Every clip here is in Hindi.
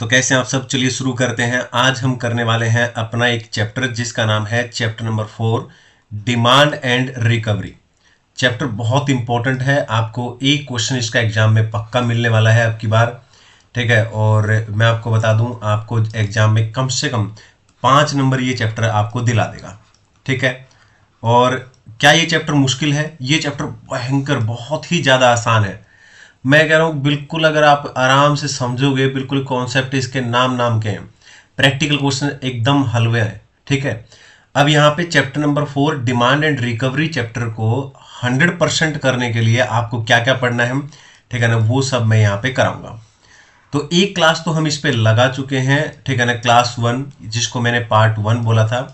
दोस्तों, कैसे हैं आप सब। चलिए शुरू करते हैं। आज हम करने वाले हैं अपना एक चैप्टर जिसका नाम है chapter number 4, demand and recovery. Chapter बहुत इंपॉर्टेंट है, आपको एक क्वेश्चन इसका एग्जाम में पक्का मिलने वाला है अब की बार। ठीक है, और मैं आपको बता दूं, आपको एग्जाम में कम से कम 5 नंबर ये चैप्टर आपको दिला देगा। ठीक है, और क्या ये चैप्टर मुश्किल है? ये चैप्टर भयंकर बहुत ही ज़्यादा आसान है। मैं कह रहा हूँ बिल्कुल, अगर आप आराम से समझोगे, बिल्कुल कॉन्सेप्ट इसके नाम नाम के हैं, प्रैक्टिकल क्वेश्चन एकदम हलवे हैं। ठीक है, अब यहाँ पे chapter number 4 demand and recovery chapter को 100% करने के लिए आपको क्या क्या पढ़ना है, ठीक है ना, वो सब मैं यहाँ पे कराऊंगा। तो एक क्लास तो हम इस पे लगा चुके हैं, ठीक है ना, क्लास 1 जिसको मैंने पार्ट 1 बोला था।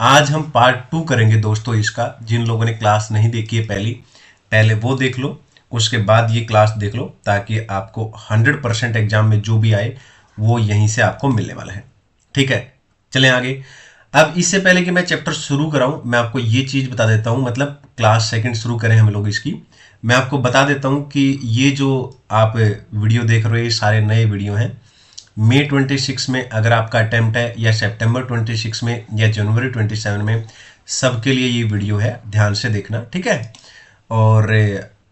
आज हम पार्ट 2 करेंगे दोस्तों इसका। जिन लोगों ने क्लास नहीं देखी है पहले वो देख लो, उसके बाद ये क्लास देख लो, ताकि आपको 100% एग्जाम में जो भी आए वो यहीं से आपको मिलने वाला है। ठीक है, चलें आगे। अब इससे पहले कि मैं चैप्टर शुरू कराऊं, मैं आपको ये चीज बता देता हूं, मतलब क्लास सेकंड शुरू करें हम लोग इसकी, मैं आपको बता देता हूं कि ये जो आप वीडियो देख रहे हो ये सारे नए वीडियो हैं। मई 26 में अगर आपका अटेम्प्ट है, या सितंबर 26 में, या जनवरी 27 में, सबके लिए ये वीडियो है, ध्यान से देखना। ठीक है, और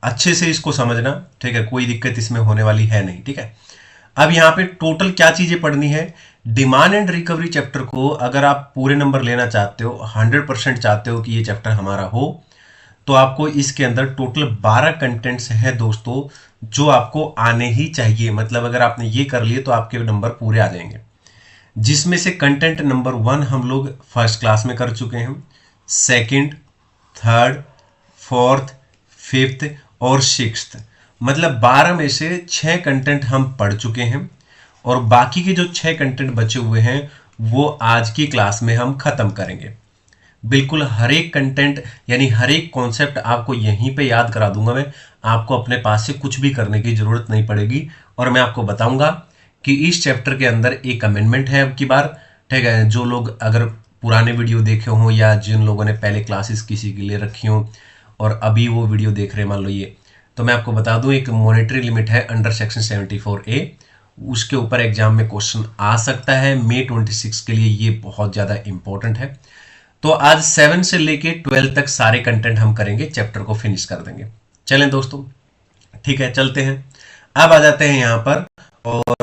अच्छे से इसको समझना। ठीक है, कोई दिक्कत इसमें होने वाली है नहीं। ठीक है, अब यहाँ पे टोटल क्या चीजें पढ़नी है। डिमांड एंड रिकवरी चैप्टर को अगर आप पूरे नंबर लेना चाहते हो, 100% चाहते हो कि ये चैप्टर हमारा हो, तो आपको इसके अंदर टोटल 12 कंटेंट्स हैं दोस्तों, जो आपको आने ही चाहिए। मतलब अगर आपने ये कर लिए तो आपके नंबर पूरे आ जाएंगे। जिसमें से कंटेंट नंबर 1 हम लोग फर्स्ट क्लास में कर चुके हैं, सेकंड, थर्ड, फोर्थ, फिफ्थ और सिक्स्थ, मतलब 12 में से 6 कंटेंट हम पढ़ चुके हैं, और बाकी के जो 6 कंटेंट बचे हुए हैं वो आज की क्लास में हम खत्म करेंगे। बिल्कुल हर एक कंटेंट यानी हर एक कॉन्सेप्ट आपको यहीं पे याद करा दूंगा मैं। आपको अपने पास से कुछ भी करने की जरूरत नहीं पड़ेगी, और मैं आपको बताऊंगा कि इस चैप्टर के अंदर एक अमेंडमेंट है अब की बार। ठीक है, जो लोग अगर पुराने वीडियो देखे हों, या जिन लोगों ने पहले क्लासेस किसी के लिए रखी हों और अभी वो वीडियो देख रहे हैं, मान लो ये, तो मैं आपको बता दूं, एक मॉनेटरी लिमिट है अंडर सेक्शन 74A, उसके ऊपर एग्जाम में क्वेश्चन आ सकता है। मई 26 के लिए ये बहुत ज़्यादा इंपॉर्टेंट है। तो आज 7 से लेके 12 तक सारे कंटेंट हम करेंगे, चैप्टर को फिनिश कर देंगे। चलें दोस्तों, ठीक है, चलते हैं। अब आ जाते हैं यहाँ पर, और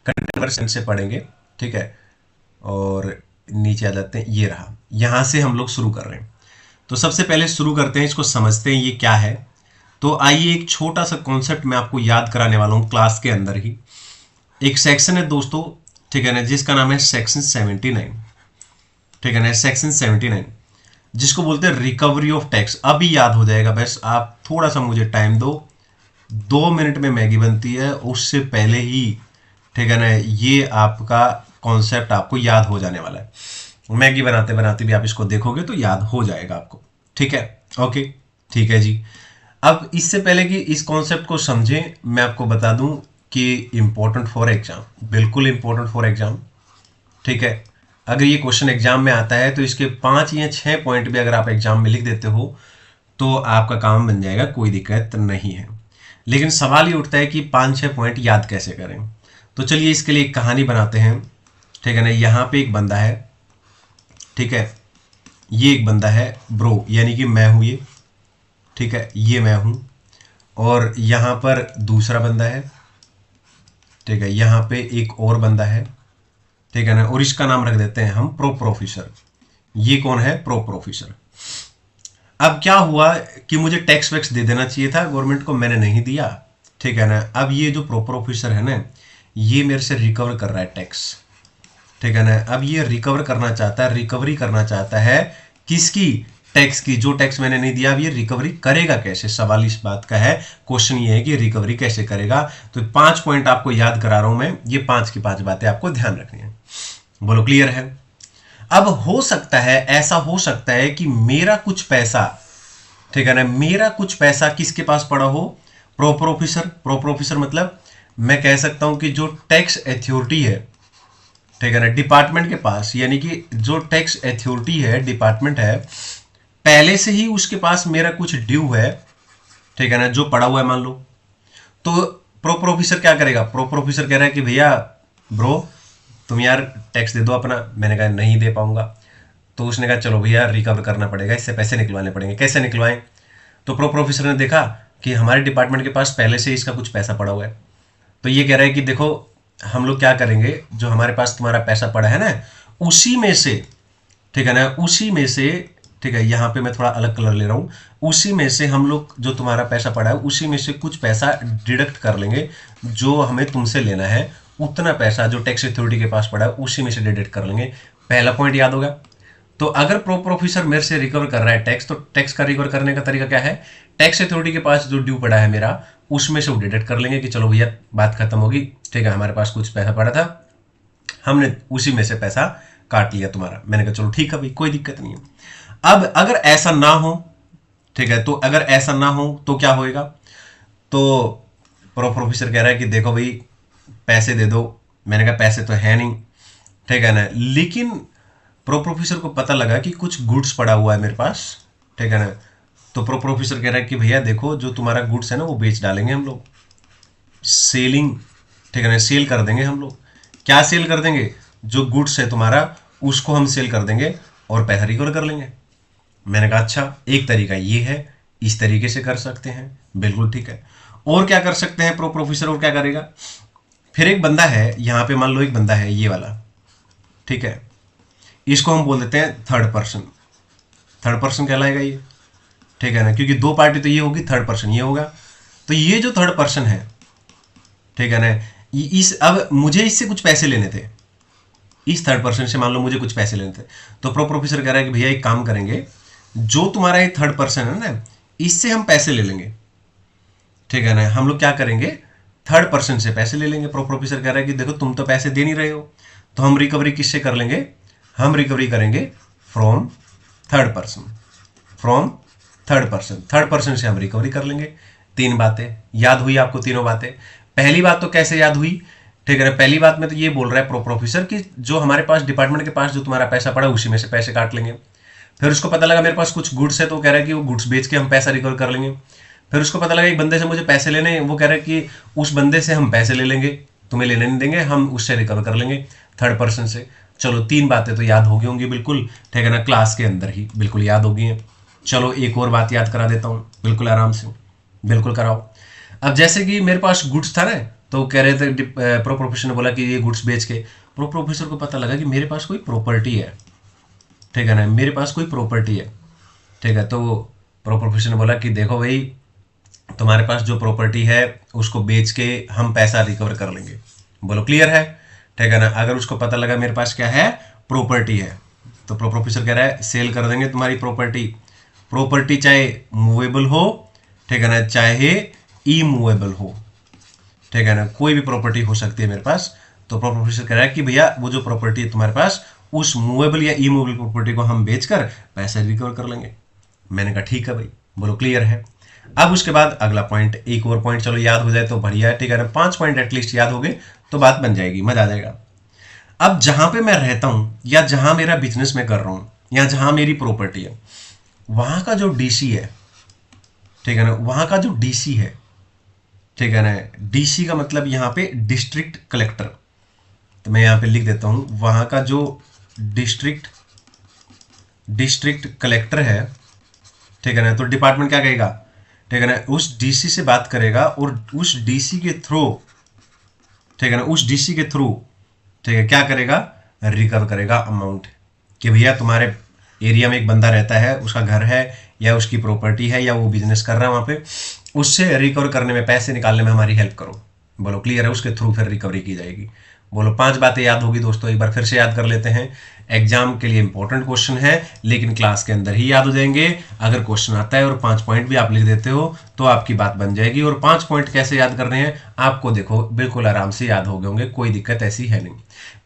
कंटेंट नंबर 7 से पढ़ेंगे। ठीक है, और नीचे आ जाते हैं, ये रहा, यहां से हम लोग शुरू कर रहे हैं। तो सबसे पहले शुरू करते हैं, इसको समझते हैं ये क्या है। तो आइए, एक छोटा सा कॉन्सेप्ट मैं आपको याद कराने वाला हूं क्लास के अंदर ही। एक सेक्शन है दोस्तों, ठीक है ना, जिसका नाम है सेक्शन 79। ठीक है ना, सेक्शन 79 जिसको बोलते हैं रिकवरी ऑफ टैक्स। अभी याद हो जाएगा, बस आप थोड़ा सा मुझे टाइम दो। 2 मिनट में मैगी बनती है, उससे पहले ही, ठीक है ना, ये आपका कॉन्सेप्ट आपको याद हो जाने वाला है। मैगी बनाते बनाते भी आप इसको देखोगे तो याद हो जाएगा आपको। ठीक है, ओके, ठीक है जी। अब इससे पहले कि इस कॉन्सेप्ट को समझें, मैं आपको बता दूं कि इंपॉर्टेंट फॉर एग्जाम, बिल्कुल इंपॉर्टेंट फॉर एग्जाम। ठीक है, अगर ये क्वेश्चन एग्जाम में आता है तो इसके 5 या 6 पॉइंट भी अगर आप एग्जाम में लिख देते हो तो आपका काम बन जाएगा, कोई दिक्कत नहीं है। लेकिन सवाल ये उठता है कि 5-6 पॉइंट याद कैसे करें। तो चलिए इसके लिए एक कहानी बनाते हैं। ठीक है ना, यहाँ पे एक बंदा है, ठीक है, ये एक बंदा है, ब्रो यानी कि मैं हूं ये। ठीक है, ये मैं हूं, और यहाँ पर दूसरा बंदा है। ठीक है, यहाँ पे एक और बंदा है। ठीक है ना, और इसका नाम रख देते हैं हम प्रो प्रोफेसर। ये कौन है? Pro professor. अब क्या हुआ कि मुझे टैक्स वैक्स दे देना चाहिए था गवर्नमेंट को, मैंने नहीं दिया। ठीक है ना, अब ये जो प्रो प्रोफेसर है ना, ये मेरे से रिकवर कर रहा है टैक्स। ठीक है ना, अब ये रिकवर करना चाहता है, रिकवरी करना चाहता है किसकी? टैक्स की। जो टैक्स मैंने नहीं दिया, अब ये रिकवरी करेगा कैसे? सवाल इस बात का है, क्वेश्चन ये है कि रिकवरी कैसे करेगा। तो 5 पॉइंट आपको याद करा रहा हूं मैं, ये 5 की 5 बातें आपको ध्यान रखनी है। बोलो क्लियर है? अब हो सकता है, ऐसा हो सकता है कि मेरा कुछ पैसा, ठीक है ना, मेरा कुछ पैसा किसके पास पड़ा हो? Pro professor. प्रो प्रोफेसर मतलब मैं कह सकता हूं कि जो टैक्स अथॉरिटी है, ठीक है ना, डिपार्टमेंट के पास, यानी कि जो टैक्स अथॉरिटी है, डिपार्टमेंट है, पहले से ही उसके पास मेरा कुछ ड्यू है। ठीक है ना, जो पड़ा हुआ है मान लो। तो प्रॉपर ऑफिसर क्या करेगा, प्रॉपर ऑफिसर कह रहा है कि भैया ब्रो तुम यार टैक्स दे दो अपना। मैंने कहा नहीं दे पाऊंगा। तो उसने कहा चलो भैया रिकवर करना पड़ेगा, इससे पैसे निकलवाने पड़ेंगे। कैसे निकलवाएं? तो प्रॉपर ऑफिसर ने देखा कि हमारे डिपार्टमेंट के पास पहले से इसका कुछ पैसा पड़ा हुआ है। तो ये कह रहा है कि देखो हम लोग क्या करेंगे, जो हमारे पास तुम्हारा पैसा पड़ा है ना, उसी में से, ठीक है ना, उसी में से, ठीक है, यहाँ पे मैं थोड़ा अलग कलर ले रहा हूँ, उसी में से हम लोग जो तुम्हारा पैसा पड़ा है उसी में से कुछ पैसा डिडक्ट कर लेंगे, जो हमें तुमसे लेना है उतना पैसा जो टैक्स अथॉरिटी के पास पड़ा है उसी में से डिडक्ट कर लेंगे। पहला पॉइंट याद होगा। तो अगर प्रॉपर ऑफिसर मेरे से रिकवर कर रहा है टैक्स, तो टैक्स का रिकवर करने का तरीका क्या है, टैक्स अथॉरिटी के पास जो ड्यू पड़ा है मेरा उसमें से वो डिडक्ट कर लेंगे कि चलो भैया बात खत्म होगी, ठीक है, हमारे पास कुछ पैसा पड़ा था, हमने उसी में से पैसा काट लिया तुम्हारा। मैंने कहा चलो ठीक है भाई, कोई दिक्कत नहीं है। अब अगर ऐसा ना हो, ठीक है, तो अगर ऐसा ना हो तो क्या होएगा? तो प्रॉपर ऑफिसर कह रहा है कि देखो भाई पैसे दे दो। मैंने कहा पैसे तो है नहीं, ठीक है ना, लेकिन प्रॉपर ऑफिसर को पता लगा कि कुछ गुड्स पड़ा हुआ है मेरे पास, ठीक है ना। तो प्रॉपर ऑफिसर कह रहा है कि भैया देखो जो तुम्हारा गुड्स है ना वो बेच डालेंगे हम लोग, सेलिंग, ठीक है ना, सेल कर देंगे हम लोग। क्या सेल कर देंगे? जो गुड्स है तुम्हारा उसको हम सेल कर देंगे और पैसा रिकवर कर लेंगे। मैंने कहा अच्छा, एक तरीका ये है, इस तरीके से कर सकते हैं, बिल्कुल ठीक है। और क्या कर सकते हैं प्रॉपर ऑफिसर, और क्या करेगा? फिर एक बंदा है यहाँ पे, मान लो एक बंदा है ये वाला, ठीक है, इसको हम बोल देते हैं थर्ड पर्सन। थर्ड पर्सन कहलाएगा ये, ठीक है ना, क्योंकि दो पार्टी तो ये होगी, थर्ड पर्सन ये होगा। तो ये जो थर्ड पर्सन है, ठीक है ना, इस अब मुझे इससे कुछ पैसे लेने थे, इस थर्ड पर्सन से मान लो मुझे कुछ पैसे लेने थे। तो प्रॉपर ऑफिसर कह रहा है कि भैया एक काम करेंगे, जो तुम्हारा ये थर्ड पर्सन है ना इससे हम पैसे ले लेंगे, ठीक है ना। हम लोग क्या करेंगे, थर्ड पर्सन से पैसे ले लेंगे। प्रॉपर ऑफिसर कह रहा है कि देखो तुम तो पैसे दे नहीं रहे हो, तो हम रिकवरी किससे कर लेंगे? हम रिकवरी करेंगे from third person, from third person. Third person से हम रिकवरी कर लेंगे। तीन बातें याद हुई आपको, तीनों बातें। पहली बात तो कैसे याद हुई, ठीक है ना, पहली बात में तो ये बोल रहा है प्रॉपर ऑफिसर कि जो हमारे पास डिपार्टमेंट के पास जो तुम्हारा पैसा पड़ा उसी में से पैसे काट लेंगे। फिर उसको पता लगा मेरे पास कुछ गुड्स है, तो कह रहा है कि वो गुड्स बेच के हम पैसा रिकवर कर लेंगे। फिर उसको पता लगा एक बंदे से मुझे पैसे लेने हैं, वो कह रहा है कि उस बंदे से हम पैसे ले लेंगे, तुम्हें लेने नहीं देंगे, हम उससे रिकवर कर लेंगे थर्ड पर्सन से। चलो तीन बातें तो याद हो गई होंगी बिल्कुल, ठीक है ना, क्लास के अंदर ही बिल्कुल याद हो गई हैं। चलो एक और बात याद करा देता हूँ, बिल्कुल आराम से, बिल्कुल कराओ। अब जैसे कि मेरे पास गुड्स था ना, तो कह रहे थे प्रॉपर ऑफिसर ने बोला कि ये गुड्स बेच के, प्रॉपर ऑफिसर को पता लगा कि मेरे पास कोई प्रॉपर्टी है, ठीक है ना, मेरे पास कोई प्रॉपर्टी है, ठीक है। तो प्रॉपर ऑफिसर ने बोला कि देखो भाई तुम्हारे पास जो प्रॉपर्टी है उसको बेच के हम पैसा रिकवर कर लेंगे। बोलो क्लियर है, ठीक है ना। अगर उसको पता लगा मेरे पास क्या है, प्रॉपर्टी है, तो प्रॉपर ऑफिसर कह रहा है सेल कर देंगे तुम्हारी प्रॉपर्टी। प्रॉपर्टी चाहे मूवेबल हो, ठीक है ना, चाहे इमूवेबल हो, ठीक है ना, कोई भी प्रॉपर्टी हो सकती है मेरे पास। तो प्रॉपर ऑफिसर कह रहा है कि भैया वो जो प्रॉपर्टी है तुम्हारे पास, उस मूवेबल या इमूवेबल प्रॉपर्टी को हम बेचकर पैसे रिकवर कर लेंगे। मैंने कहा ठीक है भाई, बोलो क्लियर है। अब उसके बाद अगला पॉइंट, एक और पॉइंट चलो याद हो जाए तो बढ़िया है, ठीक है ना, 5 पॉइंट एटलीस्ट याद हो गए तो बात बन जाएगी, मजा आ जाएगा। अब जहां पे मैं रहता हूं या जहां मेरा बिजनेस में कर रहा हूं या जहां मेरी प्रॉपर्टी है, वहां का जो डीसी है, ठीक है ना, वहां का जो डीसी है, ठीक है ना, डीसी का मतलब यहां पे डिस्ट्रिक्ट कलेक्टर। तो मैं यहां पे लिख देता हूं, वहां का जो डिस्ट्रिक्ट कलेक्टर है, ठीक है ना, तो डिपार्टमेंट क्या कहेगा, ठीक है ना, उस डीसी से बात करेगा और उस डीसी के थ्रू, ठीक है ना, उस डीसी के थ्रू, ठीक है, क्या करेगा, रिकवर करेगा अमाउंट, कि भैया तुम्हारे एरिया में एक बंदा रहता है, उसका घर है या उसकी प्रॉपर्टी है या वो बिजनेस कर रहा है वहां पे, उससे रिकवर करने में, पैसे निकालने में हमारी हेल्प करो। बोलो क्लियर है, उसके थ्रू फिर रिकवरी की जाएगी। बोलो 5 बातें याद होगी दोस्तों, एक बार फिर से याद कर लेते हैं। एग्जाम के लिए इंपॉर्टेंट क्वेश्चन है लेकिन क्लास के अंदर ही याद हो जाएंगे। अगर क्वेश्चन आता है और 5 पॉइंट भी आप लिख देते हो तो आपकी बात बन जाएगी। और 5 पॉइंट कैसे याद करने हैं आपको देखो बिल्कुल आराम से याद हो गए होंगे, कोई दिक्कत ऐसी है नहीं।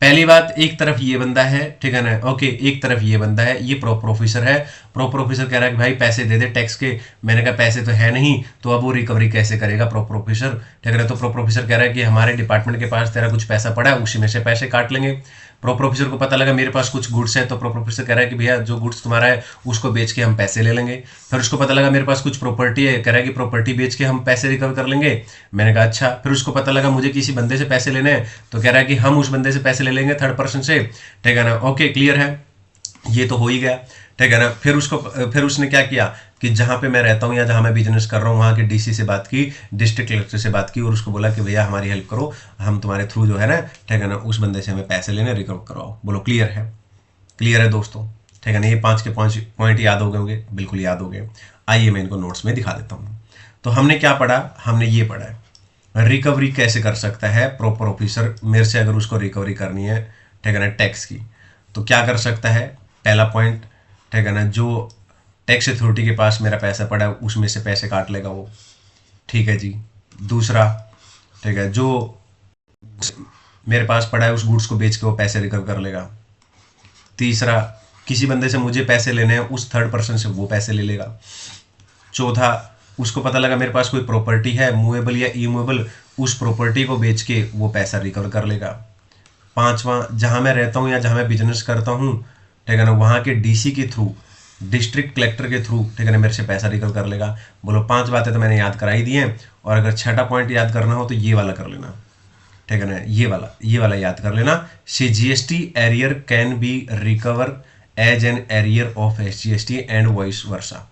पहली बात, एक तरफ ये बंदा है, ठीक है ना, ओके, एक तरफ ये बंदा है, ये प्रॉपर ऑफिसर है। प्रॉपर ऑफिसर कह रहा है कि भाई पैसे दे दे टैक्स के। मैंने कहा पैसे तो है नहीं, तो अब वो रिकवरी कैसे करेगा प्रॉपर ऑफिसर, ठीक है ना। तो प्रॉपर ऑफिसर कह रहा है कि हमारे डिपार्टमेंट के पास तेरा कुछ पैसा पड़ा है, उसी में से पैसे काट लेंगे। प्रॉपर ऑफिसर को पता लगा मेरे पास कुछ गुड्स है, तो प्रॉपर ऑफिसर कह रहा है कि भैया जो गुड्स तुम्हारा है उसको बेच के हम पैसे ले लेंगे। फिर उसको पता लगा मेरे पास कुछ प्रॉपर्टी है, कह रहा है कि प्रॉपर्टी बेच के हम पैसे रिकवर कर लेंगे। मैंने कहा अच्छा। फिर उसको पता लगा मुझे किसी बंदे से पैसे लेने हैं, तो कह रहा है कि हम उस बंदे से पैसे ले लेंगे थर्ड पर्सन से, ठीक है ना। ओके, क्लियर है, ये तो हो ही गया, ठीक है ना। फिर उसने क्या किया कि जहां पे मैं रहता हूँ या जहां मैं बिजनेस कर रहा हूँ वहां के डीसी से बात की, डिस्ट्रिक्ट कलेक्टर से बात की, और उसको बोला कि भैया हमारी हेल्प करो, हम तुम्हारे थ्रू जो है ना, ठीक है ना, उस बंदे से हमें पैसे लेने, रिकवर करवाओ। बोलो क्लियर है? क्लियर है दोस्तों, ठीक है ना। ये 5 के 5 पॉइंट याद हो गए होंगे, बिल्कुल याद हो गए। आइए मैं इनको नोट्स में दिखा देता हूँ। तो हमने क्या पढ़ा? हमने ये पढ़ा है रिकवरी कैसे कर सकता है प्रॉपर ऑफिसर मेरे से, अगर उसको रिकवरी करनी है, ठीक है ना, टैक्स की, तो क्या कर सकता है। पहला पॉइंट, ठीक है ना, जो टैक्स अथॉरिटी के पास मेरा पैसा पड़ा है उसमें से पैसे काट लेगा वो, ठीक है जी। दूसरा, ठीक है, जो मेरे पास पड़ा है उस गुड्स को बेच के वो पैसे रिकवर कर लेगा। तीसरा, किसी बंदे से मुझे पैसे लेने हैं, उस थर्ड पर्सन से वो पैसे ले लेगा। चौथा, उसको पता लगा मेरे पास कोई प्रॉपर्टी है मूवेबल या इमूवेबल, उस प्रॉपर्टी को बेच के वो पैसा रिकवर कर लेगा। पांचवा, जहां मैं रहता हूं या जहां मैं बिजनेस करता हूं, ठीक है ना, वहां के डीसी के थ्रू, डिस्ट्रिक्ट कलेक्टर के थ्रू, ठीक है ना, मेरे से पैसा रिकवर कर लेगा। बोलो 5 बातें तो मैंने याद कराई दी हैं, और अगर छठा पॉइंट याद करना हो तो ये वाला कर लेना, ठीक है ना, ये वाला याद कर लेना। CGST arrear can be recover as an arrear of SGST and vice versa.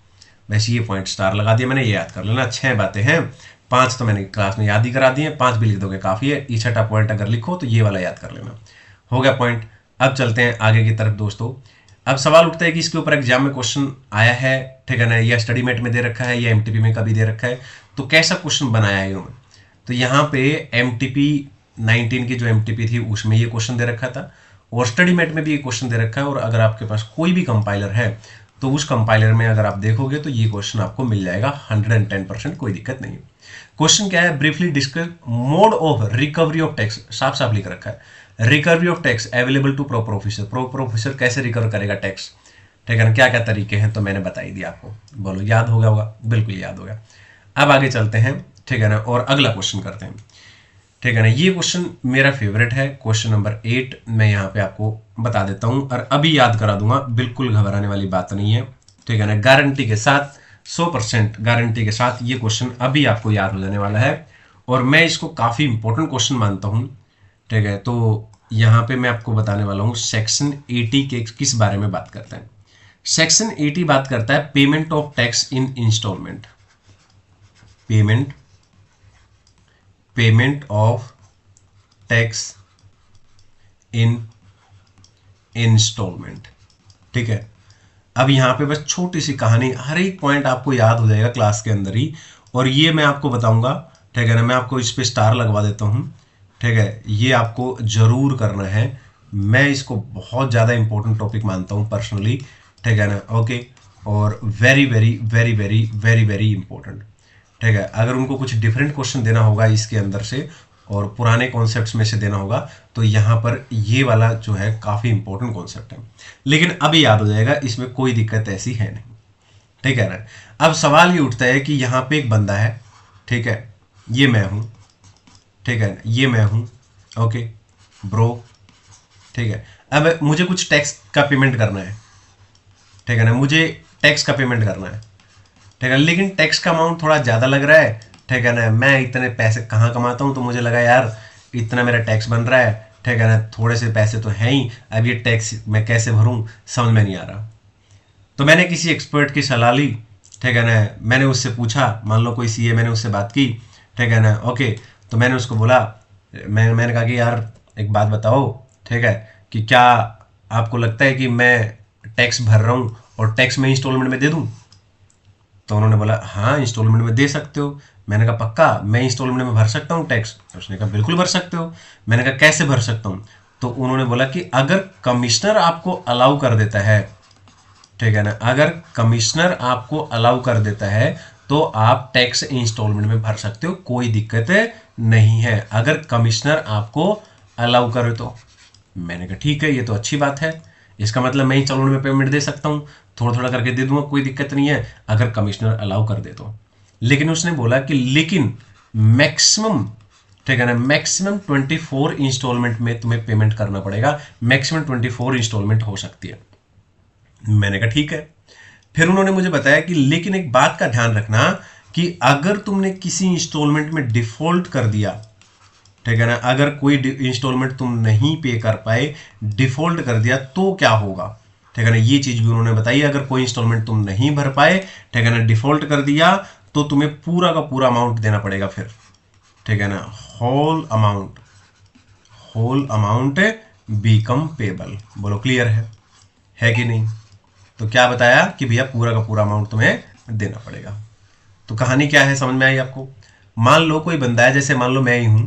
वैसे ये पॉइंट स्टार लगा दिया मैंने, ये याद कर लेना। 6 बातें हैं, 5 तो मैंने क्लास में याद ही करा दी है, 5 भी लिख दोगे काफी है। ये छठा पॉइंट अगर लिखो तो ये वाला याद कर लेना। हो गया पॉइंट। अब चलते हैं आगे की तरफ दोस्तों। अब सवाल उठता है कि इसके ऊपर एग्जाम में क्वेश्चन आया है, ठीक है ना, या स्टडी मेट में दे रखा है या MTP में कभी दे रखा है, तो कैसा क्वेश्चन बनाया है इन्होंने। तो यहाँ पे MTP 19 की जो MTP थी उसमें ये क्वेश्चन दे रखा था, और स्टडी मेट में भी ये क्वेश्चन दे रखा है। और अगर आपके पास कोई भी कंपाइलर है तो उस कंपाइलर में अगर आप देखोगे तो ये क्वेश्चन आपको मिल जाएगा 110%, कोई दिक्कत नहीं है। क्वेश्चन क्या है? Briefly discuss mode of recovery of tax, साफ साफ लिख रखा है, recovery of tax available to proper officer. Proper officer कैसे रिकवर करेगा टैक्स, ठीक है ना, क्या क्या तरीके हैं, तो मैंने बता ही दिया आपको। बोलो याद हो गया होगा? बिल्कुल याद हो गया। अब आगे चलते हैं, ठीक है ना, और अगला क्वेश्चन करते हैं, ठीक है ना। ये क्वेश्चन मेरा फेवरेट है, क्वेश्चन नंबर 8 मैं यहाँ पे आपको बता देता हूँ और अभी याद करा दूंगा, बिल्कुल घबराने वाली बात नहीं है, ठीक है ना। गारंटी के साथ, 100% गारंटी के साथ ये क्वेश्चन अभी आपको याद हो जाने वाला है, और मैं इसको काफी इंपॉर्टेंट क्वेश्चन मानता हूँ, ठीक है। तो यहाँ पे मैं आपको बताने वाला हूँ सेक्शन 80 के किस बारे में बात करता है। सेक्शन 80 बात करता है payment of tax in instalment, payment of tax in instalment, ठीक है। अब यहाँ पे बस छोटी सी कहानी, हर एक पॉइंट आपको याद हो जाएगा क्लास के अंदर ही, और ये मैं आपको बताऊंगा, ठीक है ना। मैं आपको इस पे स्टार लगवा देता हूँ, ठीक है, ये आपको जरूर करना है। मैं इसको बहुत ज़्यादा इंपॉर्टेंट टॉपिक मानता हूँ पर्सनली, ठीक है ना। ओके, और very very very very very very important, ठीक है। अगर उनको कुछ डिफरेंट क्वेश्चन देना होगा इसके अंदर से और पुराने कॉन्सेप्ट्स में से देना होगा, तो यहाँ पर ये वाला जो है काफ़ी इंपॉर्टेंट कॉन्सेप्ट है, लेकिन अभी याद हो जाएगा, इसमें कोई दिक्कत ऐसी है नहीं, ठीक है ना। अब सवाल ये उठता है कि यहाँ पे एक बंदा है, ठीक है, ये मैं हूँ, ठीक है, ये मैं हूँ, ओके ब्रो, ठीक है। अब मुझे कुछ टैक्स का पेमेंट करना है, ठीक है ना, मुझे टैक्स का पेमेंट करना है, ठीक है, लेकिन टैक्स का अमाउंट थोड़ा ज़्यादा लग रहा है, ठीक है ना। मैं इतने पैसे कहाँ कमाता हूँ, तो मुझे लगा यार इतना मेरा टैक्स बन रहा है, ठीक है ना, थोड़े से पैसे तो हैं ही, अब ये टैक्स मैं कैसे भरूँ समझ में नहीं आ रहा। तो मैंने किसी एक्सपर्ट की सलाह ली, ठीक है ना, मैंने उससे पूछा, मान लो कोई CA, मैंने उससे बात की, ठीक है ना। ओके, तो मैंने उसको बोला, मैंने कहा कि यार एक बात बताओ, ठीक है, कि क्या आपको लगता है कि मैं टैक्स भर रहा हूँ और टैक्स में इंस्टॉलमेंट में दे दूँ। तो उन्होंने बोला हाँ इंस्टॉलमेंट में दे सकते हो। मैंने कहा पक्का मैं इंस्टॉलमेंट में भर सकता हूँ टैक्स? उसने कहा बिल्कुल भर सकते हो। मैंने कहा कैसे भर सकता हूँ? तो उन्होंने बोला कि अगर कमिश्नर आपको अलाउ कर देता है, ठीक है ना, अगर कमिश्नर आपको अलाउ कर देता है तो आप टैक्स इंस्टॉलमेंट में भर सकते हो, कोई दिक्कत नहीं है, अगर कमिश्नर आपको अलाउ करे तो। मैंने कहा ठीक है, ये तो अच्छी बात है, इसका मतलब मैं इंस्टॉलमेंट में पेमेंट दे सकता हूँ, थोड़ा थोड़ा करके दे दूंगा, कोई दिक्कत नहीं है अगर कमिश्नर अलाउ कर दे तो। लेकिन उसने बोला कि लेकिन मैक्सिमम, ठीक है ना, मैक्सिमम 24 इंस्टॉलमेंट में तुम्हें पेमेंट करना पड़ेगा, मैक्सिमम 24 इंस्टॉलमेंट हो सकती है। मैंने कहा ठीक है। फिर उन्होंने मुझे बताया कि लेकिन एक बात का ध्यान रखना कि अगर तुमने किसी इंस्टॉलमेंट में डिफॉल्ट कर दिया, ठीक है ना, अगर कोई इंस्टॉलमेंट तुम नहीं पे कर पाए, डिफॉल्ट कर दिया, तो क्या होगा, ठीक है ना, ये चीज भी उन्होंने बताई। अगर कोई इंस्टॉलमेंट तुम नहीं भर पाए, ठीक है ना, डिफॉल्ट कर दिया, तो तुम्हें पूरा का पूरा अमाउंट देना पड़ेगा फिर, ठीक है ना, होल अमाउंट बिकम पेबल। बोलो क्लियर है कि नहीं? तो क्या बताया कि भैया पूरा का पूरा अमाउंट तुम्हें देना पड़ेगा। तो कहानी क्या है, समझ में आई आपको? मान लो कोई बंदा है, जैसे मान लो मैं ही हूं,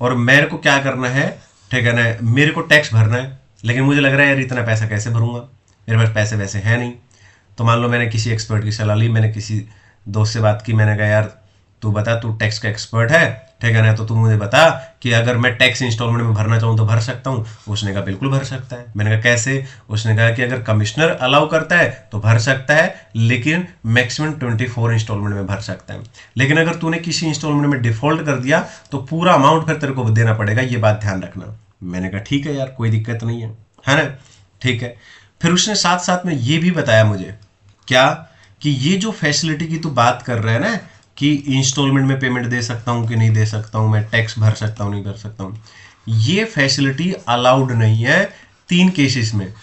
और मेरे को क्या करना है, ठीक है ना, मेरे को टैक्स भरना है, लेकिन मुझे लग रहा है यार इतना पैसा कैसे भरूंगा, मेरे पास पैसे वैसे हैं नहीं। तो मान लो मैंने किसी एक्सपर्ट की सलाह ली, मैंने किसी दोस्त से बात की, मैंने कहा यार तू बता, तू टैक्स का एक्सपर्ट है, ठीक है ना, तो तू मुझे बता कि अगर मैं टैक्स इंस्टॉलमेंट में भरना चाहूँ तो भर सकता हूँ। उसने कहा बिल्कुल भर सकता है। मैंने कहा कैसे? उसने कहा कि अगर कमिश्नर अलाउ करता है तो भर सकता है, लेकिन मैक्सिमम 24 इंस्टॉलमेंट में भर सकता है। लेकिन अगर तूने किसी इंस्टॉलमेंट में डिफॉल्ट कर दिया तो पूरा अमाउंट फिर तेरे को देना पड़ेगा, ये बात ध्यान रखना। मैंने कहा ठीक है यार, कोई दिक्कत नहीं है ना, ठीक है। फिर उसने साथ साथ में ये भी बताया मुझे, क्या कि ये जो फैसिलिटी की तू बात कर रहा है ना, कि इंस्टॉलमेंट में पेमेंट दे सकता हूं कि नहीं दे सकता हूं, मैं टैक्स भर सकता हूं नहीं भर सकता हूं, ये फैसिलिटी अलाउड नहीं है 3 केसेस में।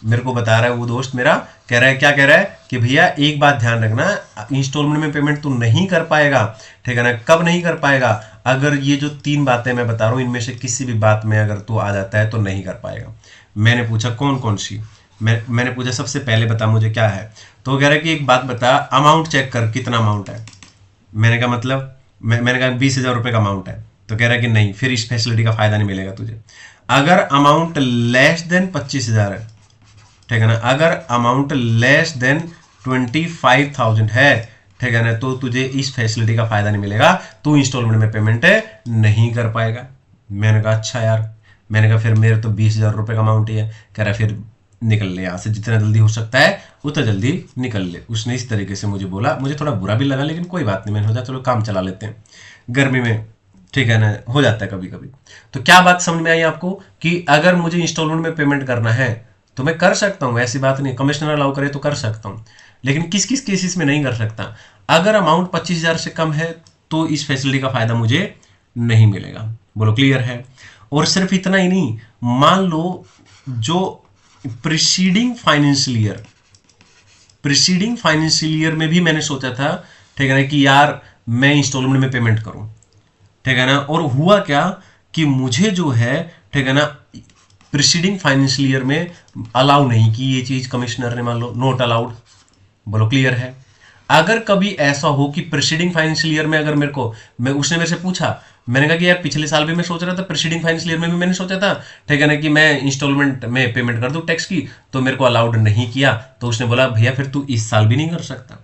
मेरे को बता रहा है वो दोस्त मेरा, कह रहा है, क्या कह रहा है कि भैया एक बात ध्यान रखना, इंस्टॉलमेंट में पेमेंट तू नहीं कर पाएगा, ठीक है ना। कब नहीं कर पाएगा? अगर ये जो 3 बातें मैं बता रहा हूं इनमें से किसी भी बात में अगर तू आ जाता है तो नहीं कर पाएगा। मैंने पूछा कौन कौन सी? मैंने पूछा सबसे पहले बता मुझे क्या है। तो कह रहा है कि एक बात बता, अमाउंट चेक कर, कितना अमाउंट है। मैंने कहा मतलब, मैंने कहा 20,000 रुपये का अमाउंट है। तो कह रहा है कि नहीं, फिर इस फैसिलिटी का फायदा नहीं मिलेगा तुझे। अगर अमाउंट लेस देन 25,000 है, ठीक है ना, अगर अमाउंट लेस देन 25,000 है, ठीक है ना, तो तुझे इस फैसिलिटी का फायदा नहीं मिलेगा, तू इंस्टॉलमेंट में पेमेंट नहीं कर पाएगा। मैंने कहा अच्छा यार, मैंने कहा फिर मेरे तो 20,000 रुपये का अमाउंट ही है। कह रहा फिर निकल ले यहाँ से, जितना जल्दी हो सकता है उतना जल्दी निकल ले। उसने इस तरीके से मुझे बोला, मुझे थोड़ा बुरा भी लगा, लेकिन कोई बात नहीं, मैंने सोचा चलो काम चला लेते हैं गर्मी में, ठीक है ना, हो जाता है कभी कभी। तो क्या बात समझ में आई आपको कि अगर मुझे इंस्टॉलमेंट में पेमेंट करना है तो मैं कर सकता हूँ, ऐसी बात नहीं, कमिश्नर अलाउ करे तो कर सकता हूँ, लेकिन किस किस केसेस में नहीं कर सकता? अगर अमाउंट 25,000 से कम है तो इस फैसिलिटी का फायदा मुझे नहीं मिलेगा। बोलो क्लियर है? और सिर्फ इतना ही नहीं, मान लो जो प्रीसीडिंग फाइनेंशियल ईयर में भी मैंने सोचा था, ठीक है ना, कि यार मैं इंस्टॉलमेंट में पेमेंट करूं, ठीक है ना, और हुआ क्या कि मुझे जो है, ठीक है ना, प्रीसीडिंग फाइनेंशियल ईयर में अलाउ नहीं की ये चीज, कमिश्नर ने मान लो नॉट अलाउड। बोलो क्लियर है? अगर कभी ऐसा हो कि प्रीसीडिंग फाइनेंशियल ईयर में अगर उसने मेरे से पूछा, मैंने कहा कि यार पिछले साल भी मैं सोच रहा था, प्रीसीडिंग फाइनेंशियल ईयर में भी मैंने सोचा था, ठीक है ना, कि मैं इंस्टॉलमेंट में पेमेंट कर दूं टैक्स की, तो मेरे को अलाउड नहीं किया। तो उसने बोला भैया फिर तू इस साल भी नहीं कर सकता,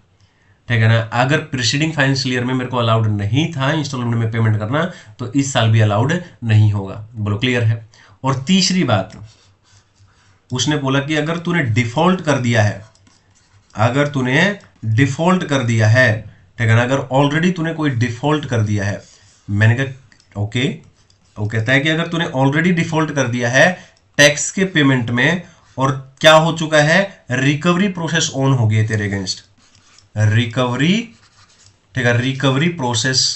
ठीक है ना, अगर प्रीसीडिंग फाइनेंशियल ईयर में मेरे को अलाउड नहीं था इंस्टॉलमेंट में पेमेंट करना, तो इस साल भी अलाउड नहीं होगा। बोलो क्लियर है? और तीसरी बात, उसने बोला कि अगर तूने डिफॉल्ट कर दिया है, ठीक है ना, अगर ऑलरेडी तूने कोई डिफॉल्ट कर दिया है, मैंने कहा ओके, वो कहता है कि अगर तूने ऑलरेडी डिफॉल्ट कर दिया है टैक्स के पेमेंट में, और क्या हो चुका है, रिकवरी प्रोसेस ऑन हो गई है तेरे अगेंस्ट, रिकवरी, ठीक है, रिकवरी प्रोसेस,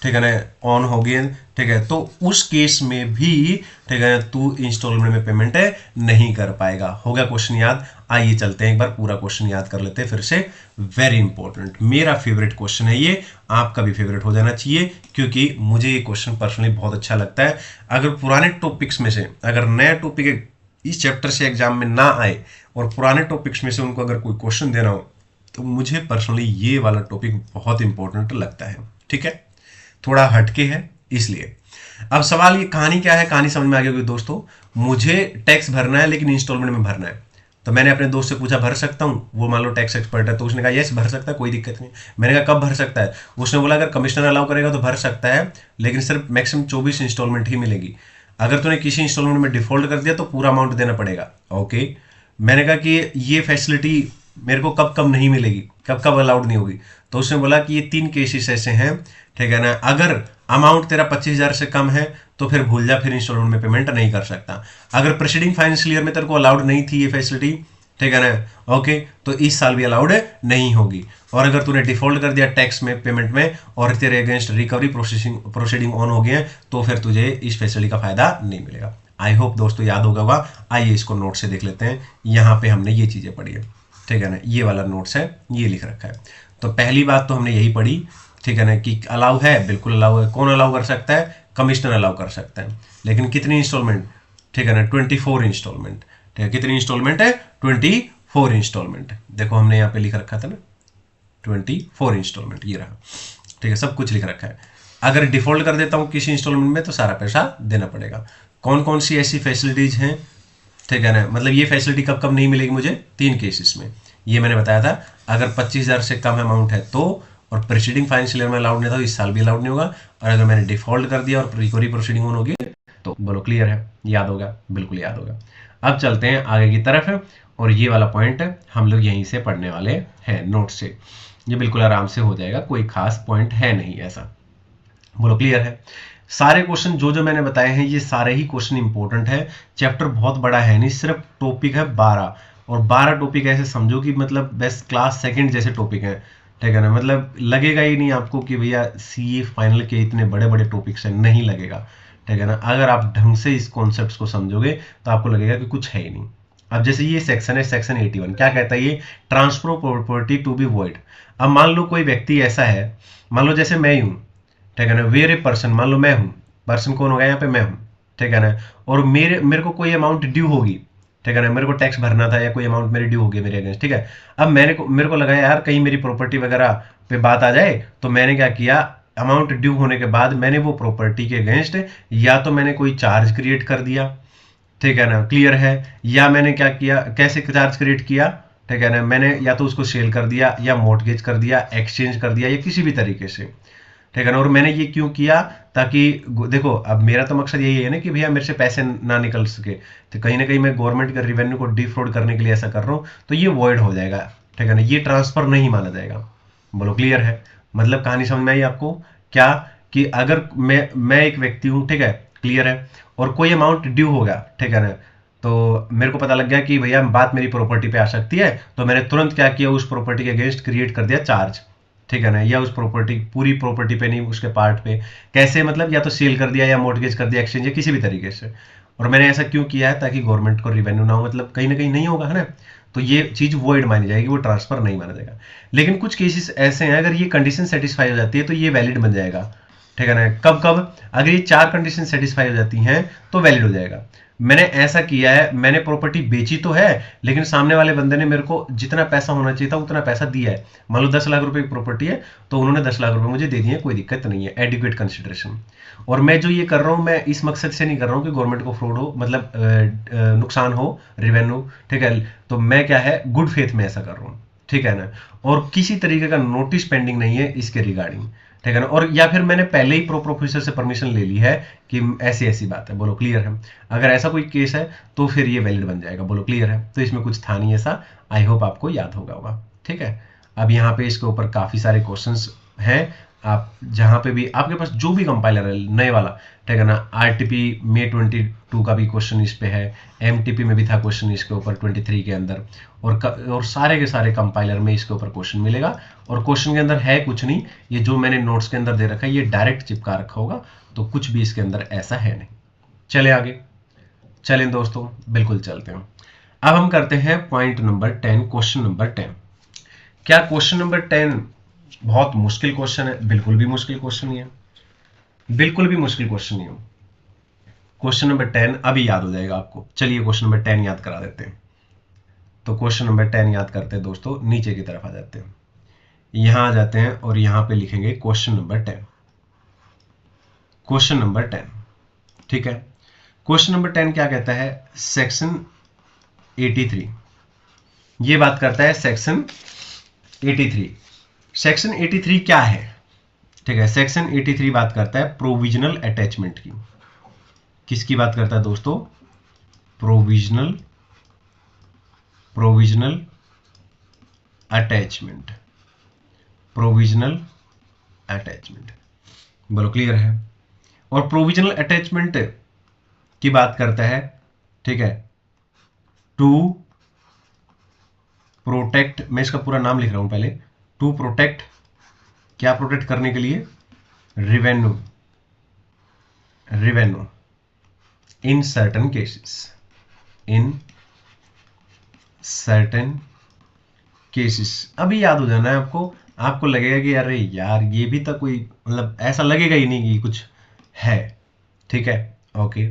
ठीक है ना, ऑन हो गई, ठीक है, तो उस केस में भी, ठीक है, तू इंस्टॉलमेंट में पेमेंट नहीं कर पाएगा। हो गया क्वेश्चन याद? आइए चलते हैं एक बार पूरा क्वेश्चन याद कर लेते हैं फिर से। वेरी इंपॉर्टेंट, मेरा फेवरेट क्वेश्चन है ये, आपका भी फेवरेट हो जाना चाहिए, क्योंकि मुझे ये क्वेश्चन पर्सनली बहुत अच्छा लगता है। अगर पुराने टॉपिक्स में से अगर नया टॉपिक इस चैप्टर से एग्जाम में ना आए और पुराने टॉपिक्स में से उनको अगर कोई क्वेश्चन देना हो, तो मुझे पर्सनली ये वाला टॉपिक बहुत इंपॉर्टेंट लगता है। ठीक है, थोड़ा हटके है इसलिए। अब सवाल ये, कहानी क्या है, कहानी समझ में आ गई होगी दोस्तों। मुझे टैक्स भरना है लेकिन इंस्टॉलमेंट में भरना है, तो मैंने अपने दोस्त से पूछा भर सकता हूँ, वो मान लो टैक्स एक्सपर्ट है, तो उसने कहा यस भर सकता है, कोई दिक्कत नहीं। मैंने कहा कब भर सकता है? उसने बोला अगर कमिश्नर अलाउ करेगा तो भर सकता है, लेकिन सिर्फ मैक्सिमम 24 इंस्टॉलमेंट ही मिलेगी। अगर तूने किसी इंस्टॉलमेंट में डिफॉल्ट कर दिया तो पूरा अमाउंट देना पड़ेगा। ओके, मैंने कहा कि ये फैसिलिटी मेरे को कब कब नहीं मिलेगी, कब कब अलाउड नहीं होगी? तो उसने बोला कि ये 3 केसेस ऐसे हैं, ठीक है ना, अगर अमाउंट तेरा 25,000 से कम है तो फिर भूल जा, फिर इंस्टॉलमेंट में पेमेंट नहीं कर सकता। अगर प्रीसीडिंग फाइनेंशियल ईयर में तेरे को अलाउड नहीं थी ये फैसिलिटी, ठीक है ना, ओके, तो इस साल भी अलाउड नहीं होगी। और अगर तूने डिफॉल्ट कर दिया टैक्स में पेमेंट में और तेरे अगेंस्ट रिकवरी प्रोसीडिंग ऑन हो गई है तो फिर तुझे इस फैसिलिटी का फायदा नहीं मिलेगा। आई होप दोस्तों याद होगा। आइए इसको नोट से देख लेते हैं। यहाँ पे हमने ये चीजें पढ़ी है, ठीक है ना, ये वाला नोट्स है, ये लिख रखा है। तो पहली बात तो हमने यही पढ़ी, ठीक है ना, कि अलाउ है, बिल्कुल अलाउ है। कौन अलाउ कर सकता है? कमिश्नर अलाउ कर सकता है। लेकिन कितनी इंस्टॉलमेंट? ठीक है ना, 24 इंस्टॉलमेंट। ठीक है, कितनी इंस्टॉलमेंट है? 24 इंस्टॉलमेंट। देखो हमने यहाँ पे लिख रखा था ना 24 इंस्टॉलमेंट, ये रहा। ठीक है, सब कुछ लिख रखा है। अगर डिफॉल्ट कर देता हूँ किसी इंस्टॉलमेंट में तो सारा पैसा देना पड़ेगा। कौन कौन सी ऐसी फैसिलिटीज हैं, ठीक है ना, मतलब ये फैसिलिटी कब कब नहीं मिलेगी मुझे? 3 केसेस में, ये मैंने बताया था। अगर 25,000 से कम अमाउंट है तो, और प्रीसीडिंग फाइनेंशियल ईयर में अलाउड नहीं था तो इस साल भी अलाउड नहीं होगा। और अगर मैंने डिफॉल्ट कर दिया और रिकवरी प्रोसीडिंग ऑन होगी तो बोलो क्लियर है, याद होगा, बिल्कुल याद होगा। अब चलते हैं आगे की तरफ, और ये वाला पॉइंट हम लोग यहीं से पढ़ने वाले हैं नोट से। ये बिल्कुल आराम से हो जाएगा, कोई खास पॉइंट है नहीं ऐसा। बोलो क्लियर है। सारे क्वेश्चन जो जो मैंने बताए हैं ये सारे ही क्वेश्चन इंपॉर्टेंट है। चैप्टर बहुत बड़ा है नहीं, सिर्फ टॉपिक है 12, और 12 टॉपिक ऐसे समझो कि मतलब बेस्ट क्लास सेकंड जैसे टॉपिक है, ठीक है ना। मतलब लगेगा ही नहीं आपको कि भैया सीए फाइनल के इतने बड़े बड़े टॉपिक्स हैं, नहीं लगेगा, ठीक है ना। अगर आप ढंग से इस कॉन्सेप्ट को समझोगे तो आपको लगेगा कि कुछ है ही नहीं। अब जैसे ये सेक्शन है, सेक्शन 81 क्या कहता है? ये transfer of property to be void. अब मान लो कोई व्यक्ति ऐसा है, मान लो जैसे मैं ही हूं, ठीक है ना, वेर ए पर्सन, मान लो मैं हूं, पर्सन कौन हो गया यहाँ पे? मैं हूं, ठीक है ना। और मेरे को कोई अमाउंट ड्यू होगी, ठीक है ना, मेरे को टैक्स भरना था या कोई अमाउंट मेरी ड्यू होगी मेरे अगेंस्ट, ठीक है। अब मेरे को लगा यार कहीं मेरी प्रॉपर्टी वगैरह पे बात आ जाए, तो मैंने क्या किया, अमाउंट ड्यू होने के बाद मैंने वो प्रॉपर्टी के अगेंस्ट या तो मैंने कोई चार्ज क्रिएट कर दिया, ठीक है ना, क्लियर है, या मैंने क्या किया, कैसे चार्ज क्रिएट किया, ठीक है ना, मैंने या तो उसको सेल कर दिया या मॉर्टगेज कर दिया, एक्सचेंज कर दिया, या किसी भी तरीके से, ठीक है ना। और मैंने ये क्यों किया? ताकि देखो अब मेरा तो मकसद यही है ना कि भैया मेरे से पैसे ना निकल सके, तो कहीं ना कहीं मैं गवर्नमेंट के रेवेन्यू को डिफ्रॉड करने के लिए ऐसा कर रहा हूँ, तो ये वॉइड हो जाएगा, ठीक है ना, ये ट्रांसफर नहीं माना जाएगा। बोलो क्लियर है। मतलब कहानी समझ में आई आपको क्या? कि अगर मैं एक व्यक्ति हूँ, ठीक है, क्लियर है, और कोई अमाउंट ड्यू होगा, ठीक है ना, तो मेरे को पता लग गया कि भैया बात मेरी प्रॉपर्टी पे आ सकती है, तो मैंने तुरंत क्या किया, उस प्रॉपर्टी के अगेंस्ट क्रिएट कर दिया चार्ज, ठीक है ना, या उस प्रॉपर्टी, पूरी प्रॉपर्टी पे नहीं, उसके पार्ट पे। कैसे? मतलब या तो सेल कर दिया या मॉर्टगेज कर दिया, एक्सचेंज, या किसी भी तरीके से। और मैंने ऐसा क्यों किया है? ताकि गवर्नमेंट को रिवेन्यू ना हो, मतलब कहीं ना कहीं नहीं होगा, है ना, तो ये चीज वॉइड मानी जाएगी, वो ट्रांसफर नहीं माना जाएगा। लेकिन कुछ केसेस ऐसे हैं, अगर ये कंडीशन सेटिस्फाई हो जाती है तो ये वैलिड बन जाएगा, ठीक है ना। कब कब? अगर ये 4 कंडीशन सेटिस्फाई हो जाती हैं तो वैलिड हो जाएगा। मैंने ऐसा किया है, मैंने प्रॉपर्टी बेची तो है, लेकिन सामने वाले बंदे ने मेरे को जितना पैसा होना चाहिए था उतना पैसा दिया है। मान लो 10 लाख रुपए की प्रॉपर्टी है, तो उन्होंने 10 लाख रुपए मुझे दे दिए, कोई दिक्कत नहीं है, एडिक्वेट कंसिडरेशन। और मैं जो ये कर रहा हूँ, मैं इस मकसद से नहीं कर रहा हूँ कि गवर्नमेंट को फ्रॉड हो, मतलब नुकसान हो रेवेन्यू, ठीक है। तो मैं क्या है, गुड फेथ में ऐसा कर रहा हूँ, ठीक है ना। और किसी तरीके का नोटिस पेंडिंग नहीं है इसके रिगार्डिंग, ठीक है ना। और या फिर मैंने पहले ही प्रॉपर ऑफिसर से परमिशन ले ली है कि ऐसी ऐसी बात है। बोलो क्लियर है। अगर ऐसा कोई केस है तो फिर ये वैलिड बन जाएगा। बोलो क्लियर है। तो इसमें कुछ था नहीं ऐसा, आई होप आपको याद होगा, ठीक है। अब यहाँ पे इसके ऊपर काफी सारे क्वेश्चंस हैं। आप जहां पे भी आपके पास जो भी कंपाइलर है नए वाला, ठीक है ना, आरटीपी मे 22 का भी क्वेश्चन इस पे है, एमटीपी में भी था क्वेश्चन इसके ऊपर 23 के अंदर, और सारे के सारे कंपाइलर में इसके ऊपर क्वेश्चन मिलेगा। और क्वेश्चन के अंदर है कुछ नहीं, ये जो मैंने नोट्स के अंदर दे रखा है ये डायरेक्ट चिपका रखा होगा, तो कुछ भी इसके अंदर ऐसा है नहीं। चले आगे, चलें दोस्तों, बिल्कुल चलते हैं। अब हम करते हैं पॉइंट नंबर 10, क्वेश्चन नंबर 10। क्या क्वेश्चन नंबर 10 बहुत मुश्किल क्वेश्चन है? बिल्कुल भी मुश्किल क्वेश्चन नहीं है, बिल्कुल भी मुश्किल क्वेश्चन नहीं है। क्वेश्चन नंबर 10 अभी याद हो जाएगा आपको। चलिए क्वेश्चन नंबर 10 याद करा देते हैं। तो क्वेश्चन नंबर 10 याद करते हैं दोस्तों, नीचे की तरफ आ जाते हैं, यहां आ जाते हैं और यहां पे लिखेंगे क्वेश्चन नंबर 10। क्वेश्चन नंबर 10, ठीक है। क्वेश्चन नंबर 10 क्या कहता है? सेक्शन 83 ये बात करता है, सेक्शन 83। सेक्शन 83 क्या है? ठीक है, सेक्शन 83 बात करता है प्रोविजनल अटैचमेंट की। किसकी बात करता है दोस्तों? Provisional attachment, provisional attachment. बोलो क्लियर है। और प्रोविजनल अटैचमेंट की बात करता है, ठीक है, टू प्रोटेक्ट, मैं इसका पूरा नाम लिख रहा हूं पहले, टू प्रोटेक्ट, क्या प्रोटेक्ट करने के लिए, revenue, revenue in certain cases, in certain cases. अभी याद हो जाना है आपको, आपको लगेगा कि अरे यार ये भी तो कोई, मतलब ऐसा लगेगा ही नहीं कि कुछ है, ठीक है, ओके।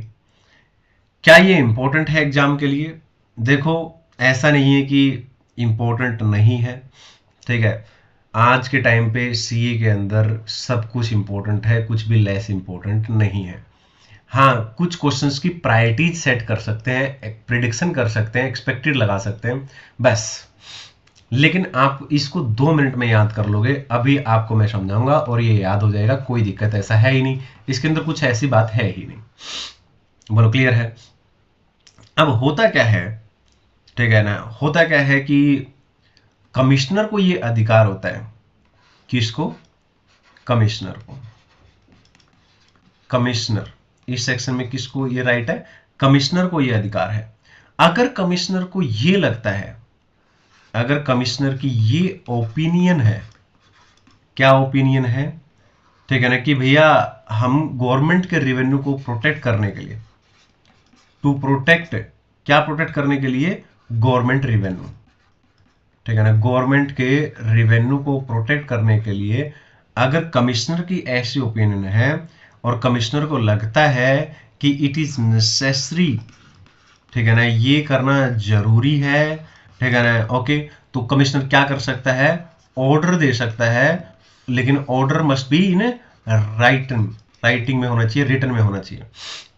क्या ये इंपॉर्टेंट है एग्जाम के लिए? देखो ऐसा नहीं है कि इंपॉर्टेंट नहीं है, ठीक है, आज के टाइम पे सीए के अंदर सब कुछ इंपॉर्टेंट है, कुछ भी लेस इंपॉर्टेंट नहीं है। हाँ, कुछ क्वेश्चंस की प्रायोरिटीज सेट कर सकते हैं, प्रिडिक्शन कर सकते हैं, एक्सपेक्टेड लगा सकते हैं बस, लेकिन आप इसको 2 मिनट में याद कर लोगे। अभी आपको मैं समझाऊंगा और ये याद हो जाएगा, कोई दिक्कत ऐसा है ही नहीं, इसके अंदर कुछ ऐसी बात है ही नहीं। बोलो क्लियर है। अब होता क्या है, ठीक है ना, होता क्या है कि कमिश्नर को ये अधिकार होता है, किसको, कमिश्नर को, कमिश्नर, इस सेक्शन में किसको ये राइट है, कमिश्नर को ये अधिकार है। अगर कमिश्नर को ये लगता है, अगर कमिश्नर की ये ओपिनियन है, क्या ओपिनियन है, ठीक है ना, कि भैया हम गवर्नमेंट के रेवेन्यू को प्रोटेक्ट करने के लिए, टू प्रोटेक्ट, क्या प्रोटेक्ट करने के लिए, गवर्नमेंट रेवेन्यू, ठीक है ना, गवर्नमेंट के रेवेन्यू को प्रोटेक्ट करने के लिए अगर कमिश्नर की ऐसी ओपिनियन है और कमिश्नर को लगता है कि इट इज नेसेसरी, ठीक है ना, ये करना जरूरी है, ठीक है ना, ओके, तो कमिश्नर क्या कर सकता है, ऑर्डर दे सकता है, लेकिन order must be in writing में होना चाहिए, रिटन में होना चाहिए।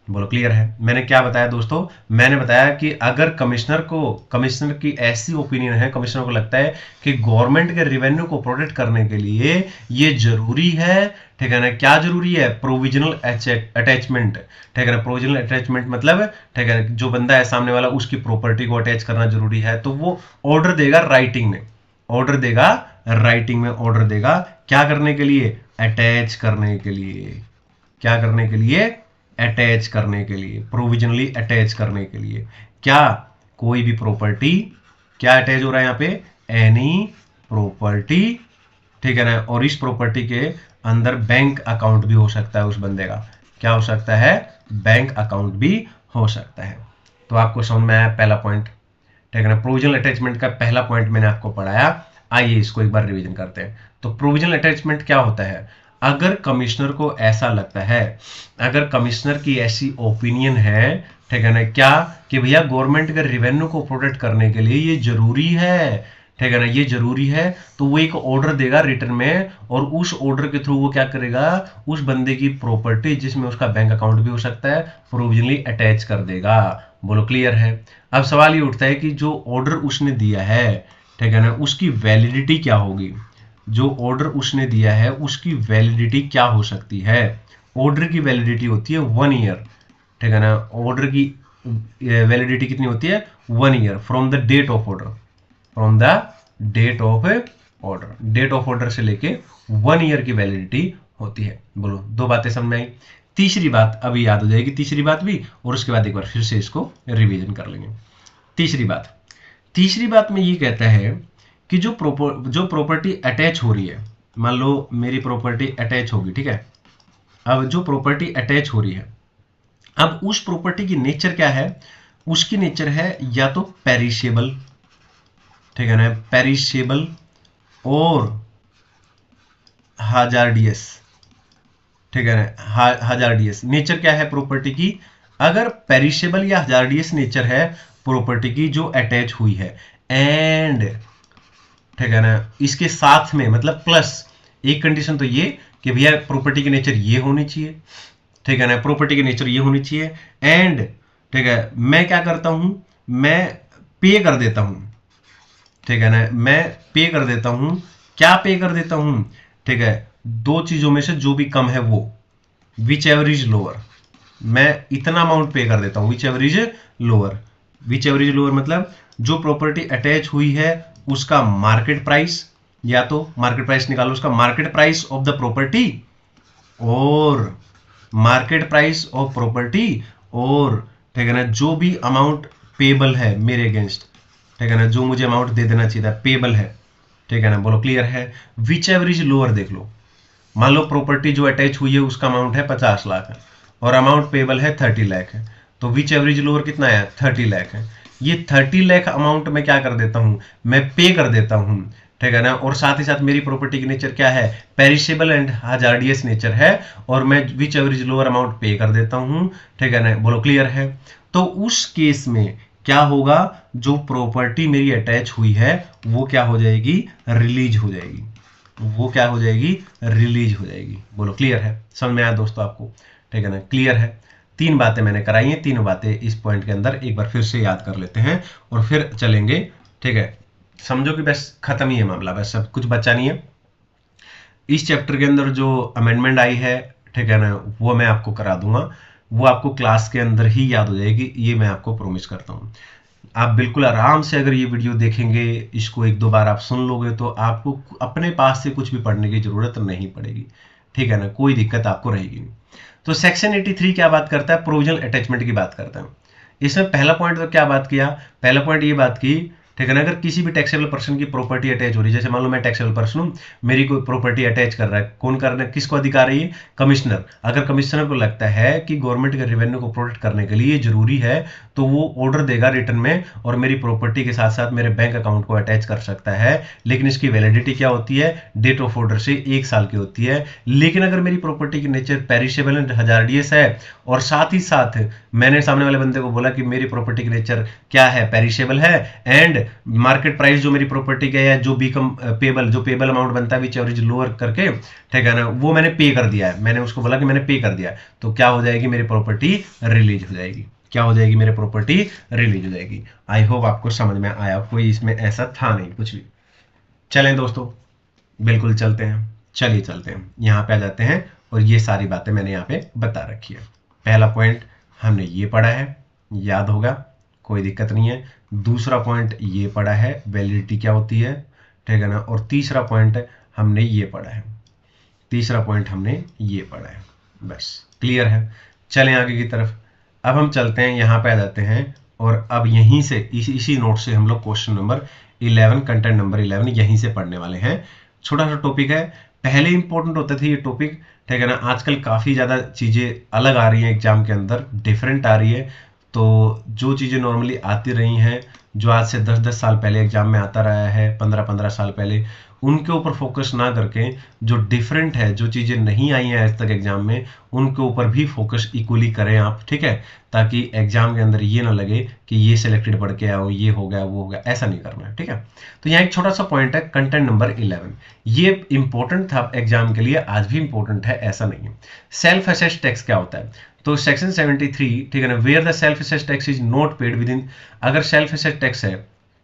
बोलो क्लियर है। मैंने क्या बताया दोस्तों, मैंने बताया कि अगर कमिश्नर की ऐसी ओपिनियन है, कमिश्नर को लगता है कि गवर्नमेंट के रेवेन्यू को प्रोटेक्ट करने के लिए ये जरूरी है, ठीक है ना, क्या जरूरी है, प्रोविजनल अटैचमेंट, ठीक है ना, प्रोविजनल अटैचमेंट मतलब, ठीक है ना, जो बंदा है सामने वाला उसकी प्रॉपर्टी को अटैच करना जरूरी है, तो वो ऑर्डर देगा राइटिंग में, ऑर्डर देगा राइटिंग में, ऑर्डर देगा क्या करने के लिए, अटैच करने के लिए, क्या करने के लिए, अटैच करने के लिए, प्रोविजनली अटैच करने के लिए। क्या, कोई भी प्रॉपर्टी, क्या अटैच हो रहा है यहाँ पे, एनी प्रॉपर्टी, ठीक है ना, और इस प्रॉपर्टी के अंदर बैंक अकाउंट भी हो सकता है उस बंदे का, क्या हो सकता है, बैंक अकाउंट भी हो सकता है। तो आपको समझ में आया पहला पॉइंट, ठीक है ना, प्रोविजनल अटैचमेंट का पहला पॉइंट मैंने आपको पढ़ाया। आइए इसको एक बार रिवीजन करते हैं। तो प्रोविजनल अटैचमेंट क्या होता है, अगर कमिश्नर को ऐसा लगता है, अगर कमिश्नर की ऐसी ओपिनियन है, ठीक है ना, क्या, कि भैया गवर्नमेंट के रेवेन्यू को प्रोटेक्ट करने के लिए ये जरूरी है, ठीक है ना, ये जरूरी है, तो वो एक ऑर्डर देगा रिटर्न में, और उस ऑर्डर के थ्रू वो क्या करेगा, उस बंदे की प्रॉपर्टी जिसमें उसका बैंक अकाउंट भी हो सकता है, प्रोविजनली अटैच कर देगा। बोलो क्लियर है। अब सवाल ये उठता है कि जो ऑर्डर उसने दिया है, ठीक है ना, उसकी वैलिडिटी क्या होगी, जो ऑर्डर उसने दिया है उसकी वैलिडिटी क्या हो सकती है। ऑर्डर की वैलिडिटी होती है 1 ईयर, ठीक है ना, ऑर्डर की वैलिडिटी कितनी होती है, 1 year from the date of order, from the date of order, date of order से लेके 1 ईयर की वैलिडिटी होती है। बोलो, 2 बातें समझ में आई। तीसरी बात अभी याद हो जाएगी, तीसरी बात भी, और उसके बाद एक बार फिर से इसको रिवीजन कर लेंगे। तीसरी बात में ये कहता है कि जो प्रॉपर्टी अटैच हो रही है, मान लो मेरी प्रॉपर्टी अटैच होगी, ठीक है, अब जो प्रॉपर्टी अटैच हो रही है, अब उस प्रॉपर्टी की नेचर क्या है, उसकी नेचर है या तो पेरिशेबल, ठीक है ना, पेरिशेबल और हजार्डियस, ठीक है ना, हजार्डियस नेचर क्या है प्रॉपर्टी की, अगर पेरिशेबल या हजार्डियस नेचर है प्रॉपर्टी की जो अटैच हुई है, एंड, ठीक है ना, इसके साथ में मतलब प्लस एक कंडीशन तो ये कि भैया प्रॉपर्टी की नेचर ये होनी चाहिए, ठीक है ना, प्रॉपर्टी की नेचर ये होनी चाहिए, एंड, ठीक है, मैं क्या करता हूं, मैं पे कर देता हूं, ठीक है ना, मैं पे कर देता हूं, क्या पे कर देता हूं, ठीक है, 2 चीजों में से जो भी कम है वो, विच एवरेज लोअर, मैं इतना अमाउंट पे कर देता हूं, विच एवरेज लोअर, विच एवरेज लोअर मतलब जो प्रॉपर्टी अटैच हुई है उसका मार्केट प्राइस, या तो मार्केट प्राइस निकालो, उसका market price of the property और मार्केट प्राइस ऑफ प्रॉपर्टी और ठीक है ना जो भी अमाउंट पेबल है मेरे अगेंस्ट, ठीक है ना जो मुझे अमाउंट दे देना चाहिए था पेबल है, ठीक है ना, बोलो क्लियर है। विच एवरेज लोअर देख लो, मान लो प्रॉपर्टी जो अटैच हुई है उसका अमाउंट है 50 लाख है और अमाउंट पेबल है 30 लाख है, तो विच एवरेज लोअर कितना है 30 लाख है। ये 30 लाख अमाउंट में क्या कर देता हूं, मैं पे कर देता हूं, ठीक है ना, और साथ ही साथ मेरी प्रॉपर्टी की नेचर क्या है, पेरिशेबल एंड हजार्डियस नेचर है, और मैं विच एवरेज लोअर अमाउंट पे कर देता हूं, ठीक है ना, बोलो क्लियर है। तो उस केस में क्या होगा, जो प्रॉपर्टी मेरी अटैच हुई है वो क्या हो जाएगी, रिलीज हो जाएगी, वो क्या हो जाएगी, रिलीज हो जाएगी, बोलो क्लियर है। समझ में आया दोस्तों आपको, ठीक है ना, क्लियर है। तीन बातें मैंने कराई हैं, तीनों बातें इस पॉइंट के अंदर एक बार फिर से याद कर लेते हैं और फिर चलेंगे, ठीक है। समझो कि बस खत्म ही है मामला, बस सब कुछ बचा नहीं है। इस चैप्टर के अंदर जो अमेंडमेंट आई है, ठीक है ना, वो मैं आपको करा दूंगा, वो आपको क्लास के अंदर ही याद हो जाएगी, ये मैं आपको प्रॉमिस करता हूँ। आप बिल्कुल आराम से अगर ये वीडियो देखेंगे, इसको एक दो बार आप सुन लोगे तो आपको अपने पास से कुछ भी पढ़ने की जरूरत नहीं पड़ेगी, ठीक है ना, कोई दिक्कत आपको रहेगी नहीं। तो सेक्शन 83 क्या बात करता है, प्रोविजनल अटैचमेंट की बात करता है। इसमें पहला पॉइंट तो क्या बात किया, पहला पॉइंट ये बात की, ठीक है ना, अगर किसी भी टैक्सेबल पर्सन की प्रॉपर्टी अटैच हो रही है, जैसे मान लो मैं टैक्सेबल पर्सन हूं, मेरी कोई प्रॉपर्टी अटैच कर रहा है, कौन कर रहा है, किसको अधिकार है ये, कमिश्नर। अगर कमिश्नर को लगता है कि गवर्नमेंट के रेवेन्यू को प्रोटेक्ट करने के लिए जरूरी है तो वो ऑर्डर देगा रिटर्न में और मेरी प्रॉपर्टी के साथ साथ मेरे बैंक अकाउंट को अटैच कर सकता है, लेकिन इसकी वैलिडिटी क्या होती है, डेट ऑफ ऑर्डर से 1 साल की होती है। लेकिन अगर मेरी प्रॉपर्टी की नेचर पेरिशेबल एंड हजार्डियस है और साथ ही साथ मैंने सामने वाले बंदे को बोला कि मेरी प्रॉपर्टी की नेचर क्या है, पेरिशेबल है, एंड मार्केट प्राइस जो मेरी प्रॉपर्टी का है, जो बीकम पेबल, जो पेबल अमाउंट बनता है विच एवरेज लोअर करके, ठीक है ना, वो मैंने पे कर दिया है, मैंने उसको बोला कि मैंने पे कर दिया है, तो क्या हो जाएगी, मेरी प्रॉपर्टी रिलीज हो जाएगी। क्या हो जाएगी, मेरी प्रॉपर्टी रिलीज हो जाएगी। आई होप आपको समझ में आया, कोई इसमें ऐसा था नहीं कुछ भी। चलें दोस्तों, बिल्कुल चलते हैं, चलिए चलते हैं, यहाँ पे आ जाते हैं और ये सारी बातें मैंने यहाँ पे बता रखी है। पहला पॉइंट हमने ये पढ़ा है, याद होगा, कोई दिक्कत नहीं है। दूसरा पॉइंट ये पढ़ा है, वैलिडिटी क्या होती है, ठीक है ना, और तीसरा पॉइंट हमने ये पढ़ा है, तीसरा पॉइंट हमने ये पढ़ा है, बस क्लियर है। चलें आगे की तरफ, अब हम चलते हैं, यहाँ पे आ जाते हैं और अब यहीं से इसी नोट से हम लोग क्वेश्चन नंबर 11, कंटेंट नंबर 11 यहीं से पढ़ने वाले हैं। छोटा सा टॉपिक है, पहले इंपॉर्टेंट होते थे ये टॉपिक, ठीक है ना, आजकल काफ़ी ज़्यादा चीज़ें अलग आ रही हैं एग्जाम के अंदर, डिफरेंट आ रही है। तो जो चीज़ें नॉर्मली आती रही हैं, जो आज से 10-10 साल पहले एग्जाम में आता रहा है, 15-15 साल पहले, उनके ऊपर फोकस ना करके जो डिफरेंट है, जो चीज़ें नहीं आई हैं आज तक एग्जाम में, उनके ऊपर भी फोकस इक्वली करें आप, ठीक है, ताकि एग्जाम के अंदर ये ना लगे कि ये सिलेक्टेड पढ़ के आओ, ये हो गया वो हो गया, ऐसा नहीं करना है, ठीक है। तो यहाँ एक छोटा सा पॉइंट है, कंटेंट नंबर 11, ये इंपॉर्टेंट था एग्जाम के लिए, आज भी इंपॉर्टेंट है, ऐसा नहीं है। सेल्फ असेस्ड टैक्स क्या होता है, तो सेक्शन 73, ठीक है ना, where the self assessed tax is not paid with in, अगर सेल्फ असेस्ड टैक्स है,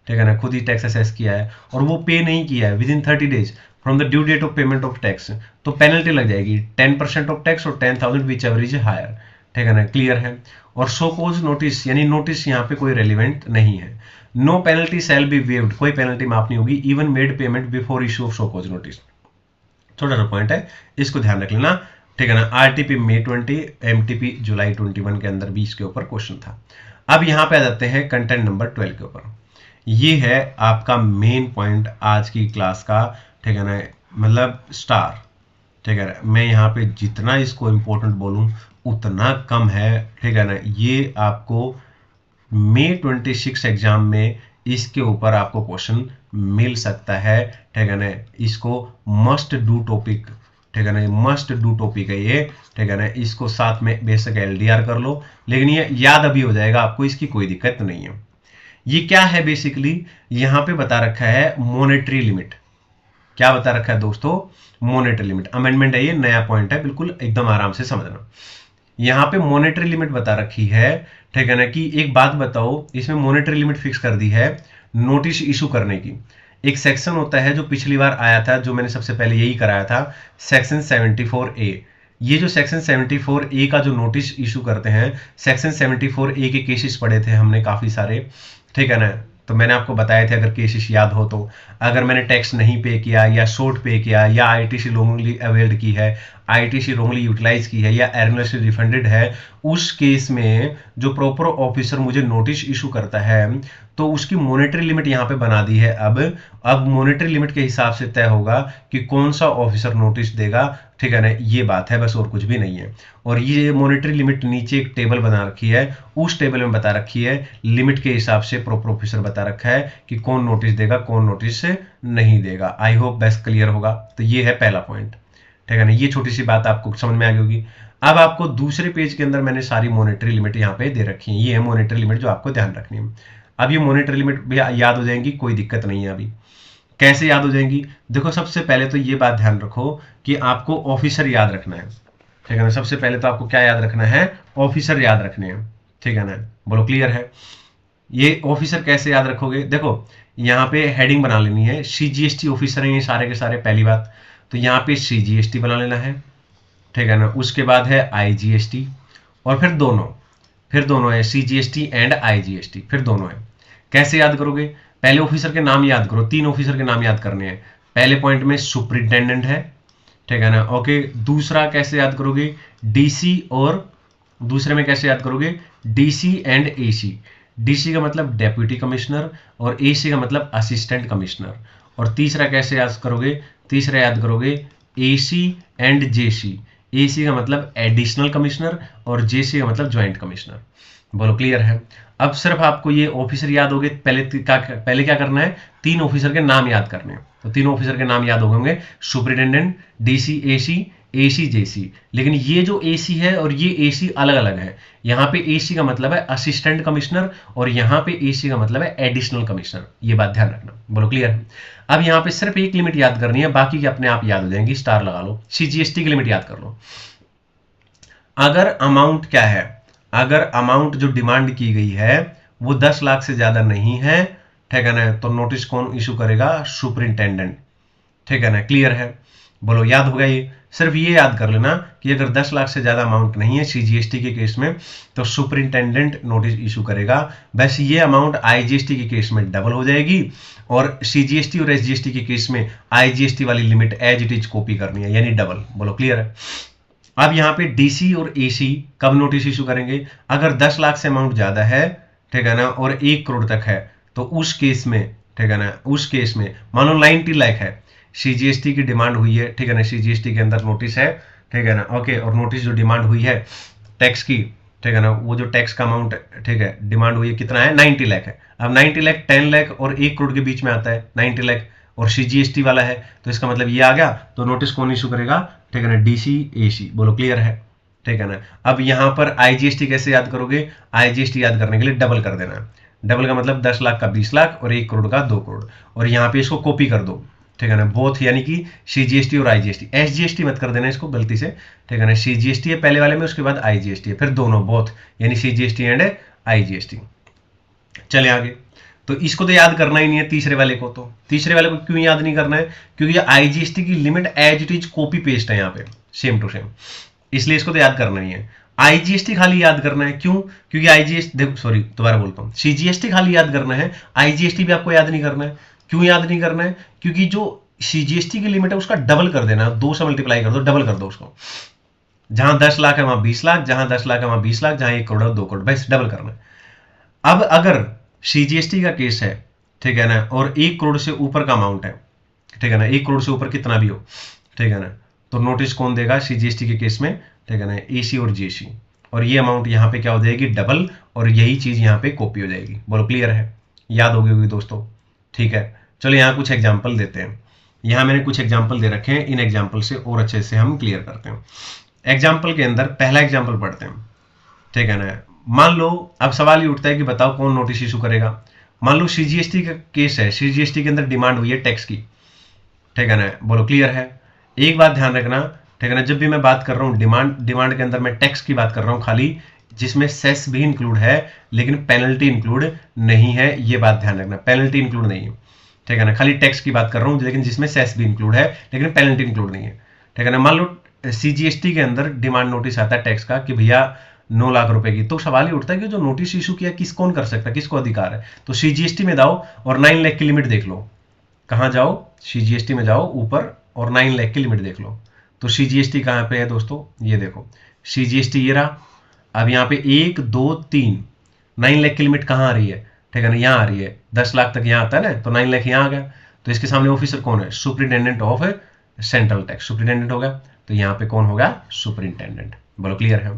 ठीक है ना, खुद ही टैक्स असेस किया है और वो पे नहीं किया है with in 30 days from the due date of payment of tax, तो पेनल्टी लग जाएगी 10% ऑफ टैक्स और 10,000 विच एवरेज हायर, ठीक है ना, क्लियर है। और शो कॉज नोटिस, यानी नोटिस यहाँ पे कोई रेलिवेंट नहीं है। No penalty shall be waived, कोई पेनल्टी माफ नहीं होगी, even made payment before issue of show cause notice. छोटा सा पॉइंट है, इसको ध्यान रख लेना, ठीक है ना। आरटीपी May 20, एमटीपी जुलाई 21 के अंदर भी इसके ऊपर क्वेश्चन था। अब यहाँ पे आ जाते हैं कंटेंट नंबर 12 के ऊपर, ये है आपका मेन पॉइंट आज की क्लास का, ठीक है ना, मतलब स्टार, ठीक है ना। मैं यहाँ पे जितना इसको इम्पोर्टेंट बोलूँ उतना कम है, ठीक है ना। ये आपको May 26 एग्जाम में इसके ऊपर आपको क्वेश्चन मिल सकता है, ठीक है ना। इसको मस्ट डू टॉपिक, ठीक है ना, मस्ट डू टॉपिक है ये, ठीक है ना। इसको साथ में बेसिक LDR कर लो, लेकिन ये याद अभी हो जाएगा आपको, इसकी कोई दिक्कत नहीं है। ये क्या है, बेसिकली यहाँ पे बता रखा है मॉनेटरी लिमिट, क्या बता रखा है दोस्तों, मॉनेटरी लिमिट। अमेंडमेंट है ये, नया पॉइंट है, बिल्कुल एकदम आराम से समझना। यहाँ पे मॉनेटरी लिमिट बता रखी है, ठीक है ना, कि एक बात बताओ, इसमें मॉनेटरी लिमिट फिक्स कर दी है नोटिस इशू करने की। एक सेक्शन होता है जो पिछली बार आया था, जो मैंने सबसे पहले यही कराया था, सेक्शन 74A। ये जो सेक्शन 74A का जो नोटिस इशू करते हैं, सेक्शन 74A के केसेस पढ़े थे हमने काफी सारे, ठीक है ना। तो मैंने आपको बताए थे, अगर केसेस याद हो तो, अगर मैंने टैक्स नहीं पे किया या शॉर्ट पे किया या आईटीसी रॉन्गली अवेल्ड की है, आईटीसी रॉन्गली यूटिलाइज की है या एर्नर से रिफंडेड है, उस केस में जो प्रॉपर ऑफिसर मुझे नोटिस इशू करता है तो उसकी मॉनेटरी लिमिट यहाँ पे बना दी है। अब मॉनेटरी लिमिट के हिसाब से तय होगा कि कौन सा ऑफिसर नोटिस देगा, ठीक है ना, ये बात है बस, और कुछ भी नहीं है। और ये मॉनेटरी लिमिट नीचे एक टेबल बना रखी है, उस टेबल में बता रखी है लिमिट के हिसाब से प्रॉपर ऑफिसर बता रखा है कि कौन नोटिस देगा कौन नोटिस नहीं देगा। आई होप बेस्ट क्लियर होगा। तो ये है पहला पॉइंट, ठीक है ना, ये छोटी सी बात आपको समझ में आ गई होगी। अब आपको दूसरे पेज के अंदर मैंने सारी मॉनेटरी लिमिट यहाँ पे दे रखी है, ये है मॉनेटरी लिमिट जो आपको ध्यान रखनी है। अब ये मॉनेटरी लिमिट भी याद हो जाएंगी, कोई दिक्कत नहीं है। अभी कैसे याद हो जाएंगी, देखो सबसे पहले तो ये बात ध्यान रखो कि आपको ऑफिसर याद रखना है, ठीक है ना। सबसे पहले तो आपको क्या याद रखना है, ऑफिसर याद रखने हैं, ठीक है ना, बोलो क्लियर है। ये ऑफिसर कैसे याद रखोगे, देखो यहाँ पे हेडिंग बना लेनी है, सीजीएसटी ऑफिसर है ये सारे के सारे, पहली बात तो यहाँ पे सीजीएसटी बना लेना है, ठीक है ना। उसके बाद है आईजीएसटी, और फिर दोनों है सीजीएसटी एंड आईजीएसटी, फिर दोनों है। कैसे याद करोगे, पहले ऑफिसर के नाम याद करो, 3 ऑफिसर के नाम याद करने हैं। पहले पॉइंट में सुपरिटेंडेंट है, ठीक है ना, ओके। दूसरा कैसे याद करोगे, डीसी, और दूसरे में कैसे याद करोगे, डीसी एंड एसी। डीसी का मतलब डेप्यूटी कमिश्नर और एसी का मतलब असिस्टेंट कमिश्नर। और तीसरा कैसे याद करोगे, तीसरा याद करोगे एसी एंड जेसी। एसी का मतलब एडिशनल कमिश्नर और जेसी का मतलब ज्वाइंट कमिश्नर। बोलो क्लियर है। अब सिर्फ आपको ये ऑफिसर याद हो गए, पहले क्या करना है, 3 ऑफिसर के नाम याद करने हैं। तो 3 ऑफिसर के नाम याद हो होंगे, सुपरिटेंडेंट, डीसी एसी, एसी जेसी। लेकिन ये जो एसी है और ये एसी अलग अलग है। यहाँ पे एसी का मतलब है असिस्टेंट कमिश्नर और यहाँ पे एसी का मतलब है एडिशनल कमिश्नर, ये बात ध्यान रखना। बोलो क्लियर है। अब यहाँ पे सिर्फ एक लिमिट याद करनी है, बाकी की अपने आप याद हो जाएंगी, स्टार लगा लो। सीजीएसटी की लिमिट याद कर लो। अगर अमाउंट क्या है, अगर अमाउंट जो डिमांड की गई है वो 10 लाख से ज्यादा नहीं है, ठीक है ना, तो नोटिस कौन इशू करेगा, सुपरिंटेंडेंट, ठीक है ना, क्लियर है। बोलो याद होगा ये। सिर्फ ये याद कर लेना कि अगर 10 लाख से ज्यादा अमाउंट नहीं है सीजीएसटी के केस में तो सुपरिंटेंडेंट नोटिस इशू करेगा। बस ये अमाउंट आईजीएसटी के केस में डबल हो जाएगी और सीजीएसटी और एसजीएसटी के केस में आईजीएसटी वाली limit as it is copy करनी है, यानी डबल। बोलो क्लियर है। अब यहाँ पे डीसी और एसी कब नोटिस इशू करेंगे, अगर 10 लाख से अमाउंट ज्यादा है, ठीक है ना, और 1 करोड़ तक है, तो उस केस में, ठीक है ना, उस केस में मान लो 90 लाख है, सीजीएसटी की डिमांड हुई है, ठीक है ना, सीजीएसटी के अंदर नोटिस है, ठीक है ना, ओके। और नोटिस जो डिमांड हुई है टैक्स की, ठीक है ना, वो जो टैक्स का अमाउंट, ठीक है, डिमांड हुई है कितना है, 90 लाख है। अब 90 लाख 10 लाख और 1 करोड़ के बीच में आता है, 90 लाख और सीजीएसटी वाला है, तो इसका मतलब ये आ गया, तो नोटिस कौन इशू करेगा, ठीक है ना, डीसी एसी। बोलो क्लियर है, ठीक है ना। अब यहाँ पर आईजीएसटी कैसे याद करोगे, आईजीएसटी याद करने के लिए डबल कर देना। डबल का मतलब 10 लाख का 20 लाख और 1 करोड़ का 2 करोड़, और यहाँ पे इसको कॉपी कर दो, ठीक है ना, बोथ, यानी कि सीजीएसटी और आईजीएसटी। एसजीएसटी मत कर देना इसको गलती से, ठीक है ना, सीजीएसटी है पहले वाले में, उसके बाद आईजीएसटी है, फिर दोनों बोथ, यानी सीजीएसटी एंड आईजीएसटी। चले आगे। तो इसको तो याद करना ही नहीं है, तीसरे वाले को। तो तीसरे वाले को क्यों याद नहीं करना है, क्योंकि आईजीएसटी की limit as it is copy paste है यहाँ पे, सेम टू सेम, इसलिए इसको तो याद करना ही है। आईजीएसटी खाली याद करना है, क्यों, क्योंकि आईजीएसटी, देखो सॉरी दोबारा बोलता हूँ, सीजीएसटी खाली याद करना है, आईजीएसटी भी आपको याद नहीं करना है। क्यों याद नहीं करना है, क्योंकि जो सीजीएसटी की लिमिट है उसका डबल कर देना, 2 से मल्टीप्लाई कर दो, डबल कर दो उसको। जहां 10 लाख है वहां 20 लाख, जहां 10 लाख है वहां 20 लाख, जहां 1 करोड़ 2 करोड़, बस डबल करना है। अब अगर सीजीएसटी का केस है, ठीक है ना, और 1 करोड़ से ऊपर का अमाउंट है, ठीक है ना, 1 करोड़ से ऊपर कितना भी हो, ठीक है ना, तो नोटिस कौन देगा सीजीएसटी के केस में, ठीक है ना, एसी और जेसी। और ये अमाउंट यहाँ पे क्या हो जाएगी, डबल, और यही चीज यहाँ पे कॉपी हो जाएगी। बोलो क्लियर है, याद हो गई होगी दोस्तों, ठीक है। चलो यहाँ कुछ एग्जाम्पल देते हैं, यहाँ मैंने कुछ एग्जाम्पल दे रखे हैं, इन एग्जाम्पल से और अच्छे से हम क्लियर करते हैं। एग्जाम्पल के अंदर पहला एग्जाम्पल पढ़ते हैं, ठीक है ना। मान लो अब सवाल ये उठता है कि बताओ कौन नोटिस इशू करेगा। मान लो सीजीएसटी का केस है, सीजीएसटी के अंदर डिमांड हुई है टैक्स की, ठीक है ना, बोलो क्लियर है। एक बात ध्यान रखना, ठीक है ना, जब भी मैं बात कर रहा हूँ डिमांड के अंदर मैं टैक्स की बात कर रहा हूँ खाली, जिसमें सेस भी इंक्लूड है लेकिन पेनल्टी इंक्लूड नहीं है, ये बात ध्यान रखना, पेनल्टी इंक्लूड नहीं है, ठीक है ना, खाली टैक्स की बात कर रहा हूँ, लेकिन जिसमें सेस भी इंक्लूड है लेकिन पेनल्टी इंक्लूड नहीं है, ठीक है ना। मान लो सीजीएसटी के अंदर डिमांड नोटिस आता है टैक्स का कि भैया 9 लाख रुपए की। तो सवाल ही उठता है कि जो नोटिस इशू किया कौन कर सकता है, किसको अधिकार है। तो सीजीएसटी में जाओ और 9 लाख की लिमिट देख लो। कहां जाओ, सीजीएसटी में जाओ ऊपर और 9 लाख की लिमिट देख लो। तो सीजीएसटी कहां पे है दोस्तों, ये देखो सीजीएसटी ये रहा। अब यहाँ पे 1 2 3 9 लाख की लिमिट कहाँ आ रही है, ठीक है ना, यहाँ आ रही है। 10 लाख तक यहाँ आता है ना, तो 9 लाख यहाँ आ गया। तो इसके सामने ऑफिसर कौन है, superintendent of central tax, superintendent हो गया। तो यहाँ पे कौन होगा, सुपरिटेंडेंट। बोलो क्लियर है।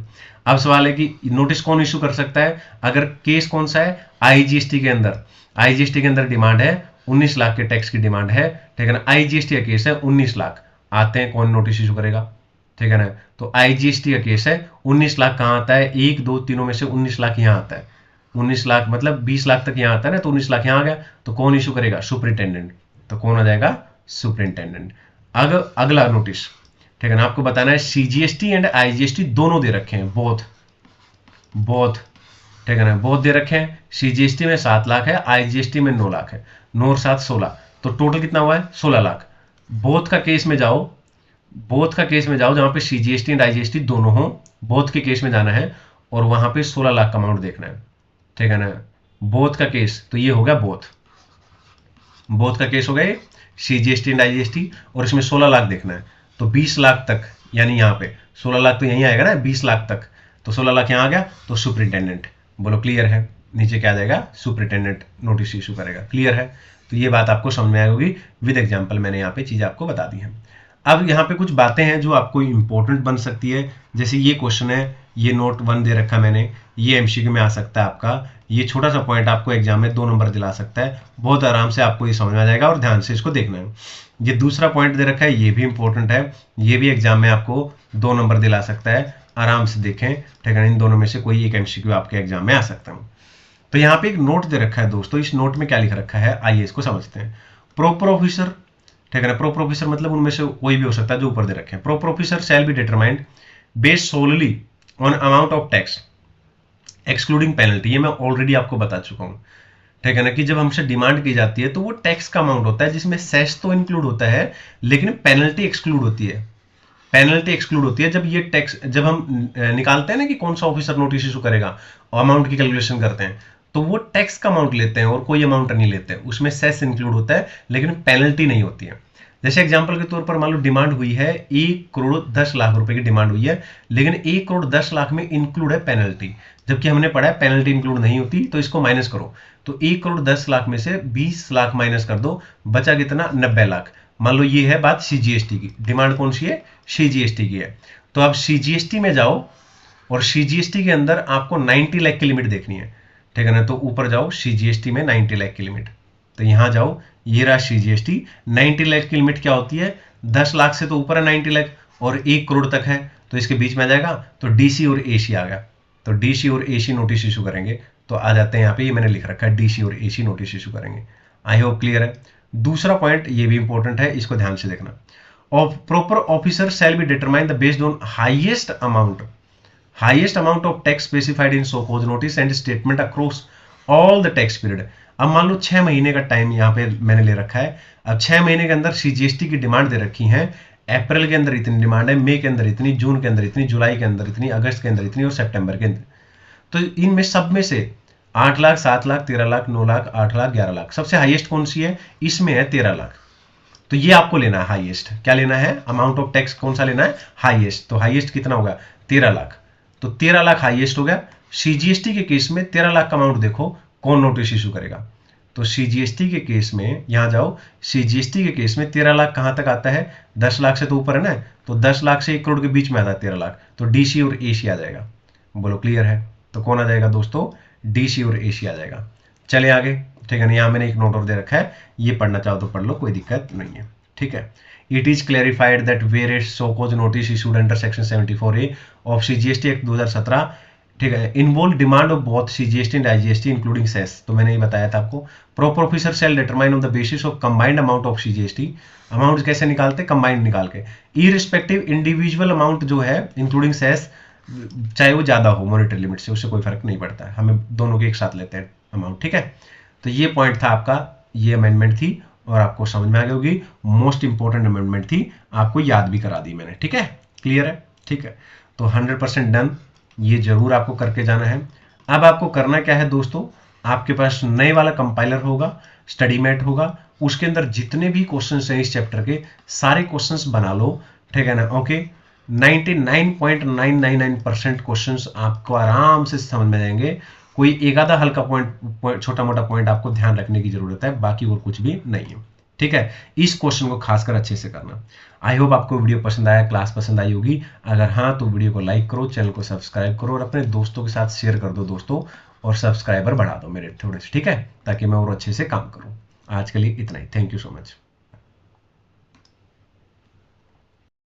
अब सवाल है कि नोटिस कौन इशू कर सकता है, अगर केस कौन सा है, आईजीएसटी के अंदर। आईजीएसटी के अंदर डिमांड है 19 लाख के टैक्स की डिमांड है, ठीक है ना। आईजीएसटी का केस है 19 लाख आते हैं, कौन नोटिस इशू करेगा, ठीक है ना। तो आईजीएसटी का केस है 19 लाख कहाँ आता है, 1 2 तीनों में से 19 लाख यहाँ आता है। 19 लाख मतलब 20 लाख तक यहाँ आता है ना, तो 19 लाख यहाँ आ गया। तो कौन इशू करेगा, सुपरिटेंडेंट। तो कौन आ जाएगा, सुपरिटेंडेंट। अगला नोटिस, ठीक है ना, आपको बताना है सीजीएसटी एंड आईजीएसटी दोनों दे रखे हैं, बोथ, ठीक है ना, बोथ दे रखे हैं। सीजीएसटी में 7 लाख है, आईजीएसटी में 9 लाख है, 9 और 7 16, तो टोटल कितना हुआ है 16 लाख। बोथ का केस में जाओ, जहां पे सीजीएसटी एंड आईजीएसटी दोनों हो, बोथ के केस में जाना है और वहां पे 16 लाख का अमाउंट देखना है, ठीक है ना। बोथ का केस, तो ये हो गया बोथ का केस हो गया सीजीएसटी एंड आईजीएसटी, और इसमें 16 लाख देखना है। तो 20 लाख तक, यानी यहाँ पे 16 लाख तो यहीं आएगा ना, 20 लाख तक, तो 16 लाख यहाँ आ गया, तो सुपरिटेंडेंट। बोलो क्लियर है। नीचे क्या जाएगा, सुपरिटेंडेंट नोटिस इशू करेगा। क्लियर है। तो ये बात आपको समझ में आई होगी, विद एग्जाम्पल मैंने यहाँ पे चीज आपको बता दी है। अब यहाँ पे कुछ बातें हैं जो आपको इंपॉर्टेंट बन सकती है, जैसे ये क्वेश्चन है, ये नोट 1 दे रखा मैंने, ये एमसीक्यू में आ सकता है आपका। ये छोटा सा पॉइंट आपको एग्जाम में 2 नंबर दिला सकता है, बहुत आराम से आपको ये समझ में आ जाएगा और ध्यान से इसको देखना है। ये दूसरा पॉइंट दे रखा है, ये भी इंपॉर्टेंट है, ये भी एग्जाम में आपको 2 नंबर दिला सकता है, आराम से देखें, ठीक है। इन दोनों में से कोई एक एमसीक्यू आपके एग्जाम में आ सकता है। तो यहाँ पे एक नोट दे रखा है दोस्तों, इस नोट में क्या लिख रखा है, आइए इसको समझते हैं। प्रॉपर ऑफिसर, ठीक है ना, प्रॉपर ऑफिसर मतलब उनमें से कोई भी हो सकता है जो ऊपर दे रखे हैं। Proper officer shall be determined based solely on amount of tax excluding penalty. ये मैं ऑलरेडी आपको बता चुका हूं, ठीक है ना, कि जब हमसे डिमांड की जाती है तो वो टैक्स का अमाउंट होता है, जिसमें सेस तो इंक्लूड होता है लेकिन पेनल्टी एक्सक्लूड होती है। पेनल्टी एक्सक्लूड होती है जब ये टैक्स, जब हम निकालते हैं ना कि कौन सा ऑफिसर नोटिस इशू करेगा और अमाउंट की कैलकुलेशन करते हैं, तो वो टैक्स का अमाउंट लेते हैं और कोई अमाउंट नहीं लेते, उसमें सेस इंक्लूड होता है लेकिन पेनल्टी नहीं होती है। जैसे एग्जांपल के तौर पर मान लो डिमांड हुई है 1 करोड़ 10 लाख रुपए की डिमांड हुई है, लेकिन 1 करोड़ 10 लाख में इंक्लूड है पेनल्टी, जबकि हमने पढ़ा है पेनल्टी इंक्लूड नहीं होती। तो इसको माइनस करो, तो 1 करोड़ 10 लाख में से 20 लाख माइनस कर दो, बचा कितना, 90 लाख। मान लो ये है बात सीजीएसटी की, डिमांड कौन सी है, सीजीएसटी की है। तो अब सीजीएसटी में जाओ और सीजीएसटी के अंदर आपको 90 लाख की लिमिट देखनी है, ठीक है ना। तो ऊपर जाओ सीजीएसटी में 90 लाख की लिमिट, तो यहां जाओ, ये रहा सीजीएसटी। 90 लाख की लिमिट क्या होती है, 10 लाख से तो ऊपर है 90 लाख और 1 करोड़ तक है, तो इसके बीच में आ जाएगा। तो डीसी और एसी आ गया, तो डीसी और एसी नोटिस इशू करेंगे, तो आ जाते हैं यहाँ पे, ये मैंने लिख रखा है डीसी और एसी नोटिस इशू करेंगे। आई होप क्लियर है। दूसरा पॉइंट ये भी इंपॉर्टेंट है, इसको ध्यान से देखना। Of proper officer shall be determine the based on highest amount of tax specified in so cause notice and statement across all the tax period. अब मान लो 6 महीने का टाइम यहाँ पे मैंने ले रखा है। अब 6 महीने के अंदर सीजीएसटी की डिमांड दे रखी है, अप्रैल के अंदर इतनी डिमांड है, मई के अंदर इतनी, जून के अंदर इतनी, जुलाई के अंदर इतनी, अगस्त के अंदर इतनी और सितंबर के अंदर। तो इनमें सब में से 8 लाख, 7 लाख, 13 लाख, 9 लाख, 8 लाख, 11 लाख, सबसे हाईएस्ट कौन सी है, इसमें है 13 लाख। तो ये आपको लेना है हाईएस्ट। क्या लेना है, अमाउंट ऑफ टैक्स कौन सा लेना है, हाईएस्ट। तो हाईएस्ट कितना होगा, 13 लाख। तो 13 लाख हाईएस्ट हो गया। सीजीएसटी के केस में 13 लाख का अमाउंट देखो कौन नोटिस इशू करेगा। तो सीजीएसटी के केस में यहां जाओ, सीजीएसटी के केस में 13 लाख कहां तक आता है, 10 लाख से तो ऊपर है ना, तो 10 लाख से 1 करोड़ के बीच में आता है 13 लाख, तो डीसी और एसी आ जाएगा। बोलो क्लियर है। तो कौन आ जाएगा दोस्तों, डीसी और एसी आ जाएगा। चले आगे, ठीक है ना। यहाँ मैंने एक नोट और दे रखा है, ये पढ़ना चाहो तो पढ़ लो, कोई दिक्कत नहीं है, ठीक है। It is clarified that where it show cause notice issued under section 74A of CGST act 2017, ठीक है, involve demand of both CGST and IGST including cess. तो मैंने ये बताया था आपको। Proper officer shall determine on the basis of combined amount of CGST. Amount कैसे निकालते, कंबाइंड निकाल के, इररिस्पेक्टिव इंडिविजुअल अमाउंट जो है इंक्लूडिंग सेस, चाहे वो ज्यादा हो मॉनिटरी लिमिट से, उससे कोई फर्क नहीं पड़ता है, हमें दोनों के एक साथ लेते हैं अमाउंट, ठीक है। तो ये पॉइंट था आपका, ये अमेंडमेंट थी और आपको समझ में आ गई होगी। मोस्ट इंपॉर्टेंट अमेंडमेंट थी, आपको याद भी करा दी मैंने, ठीक है, क्लियर है, ठीक है। तो 100% डन, ये जरूर आपको करके जाना है। अब आपको करना क्या है दोस्तों, आपके पास नए वाला कंपाइलर होगा, स्टडीमेट होगा, उसके अंदर जितने भी क्वेश्चंस हैं इस चैप्टर के सारे क्वेश्चंस बना लो, ठीक है ना। ओके, 99.999% क्वेश्चंस आपको आराम से समझ में आएंगे। कोई एक आधा हल्का पॉइंट, छोटा मोटा पॉइंट आपको ध्यान रखने की जरूरत है, बाकी और कुछ भी नहीं है, ठीक है। इस क्वेश्चन को खासकर अच्छे से करना। आई होप आपको वीडियो पसंद आया, क्लास पसंद आई होगी। अगर हाँ तो वीडियो को लाइक करो, चैनल को सब्सक्राइब करो और अपने दोस्तों के साथ शेयर कर दो दोस्तों, और सब्सक्राइबर बढ़ा दो मेरे थोड़े से, ठीक है, ताकि मैं और अच्छे से काम करूं। आज के लिए इतना ही, थैंक यू सो मच।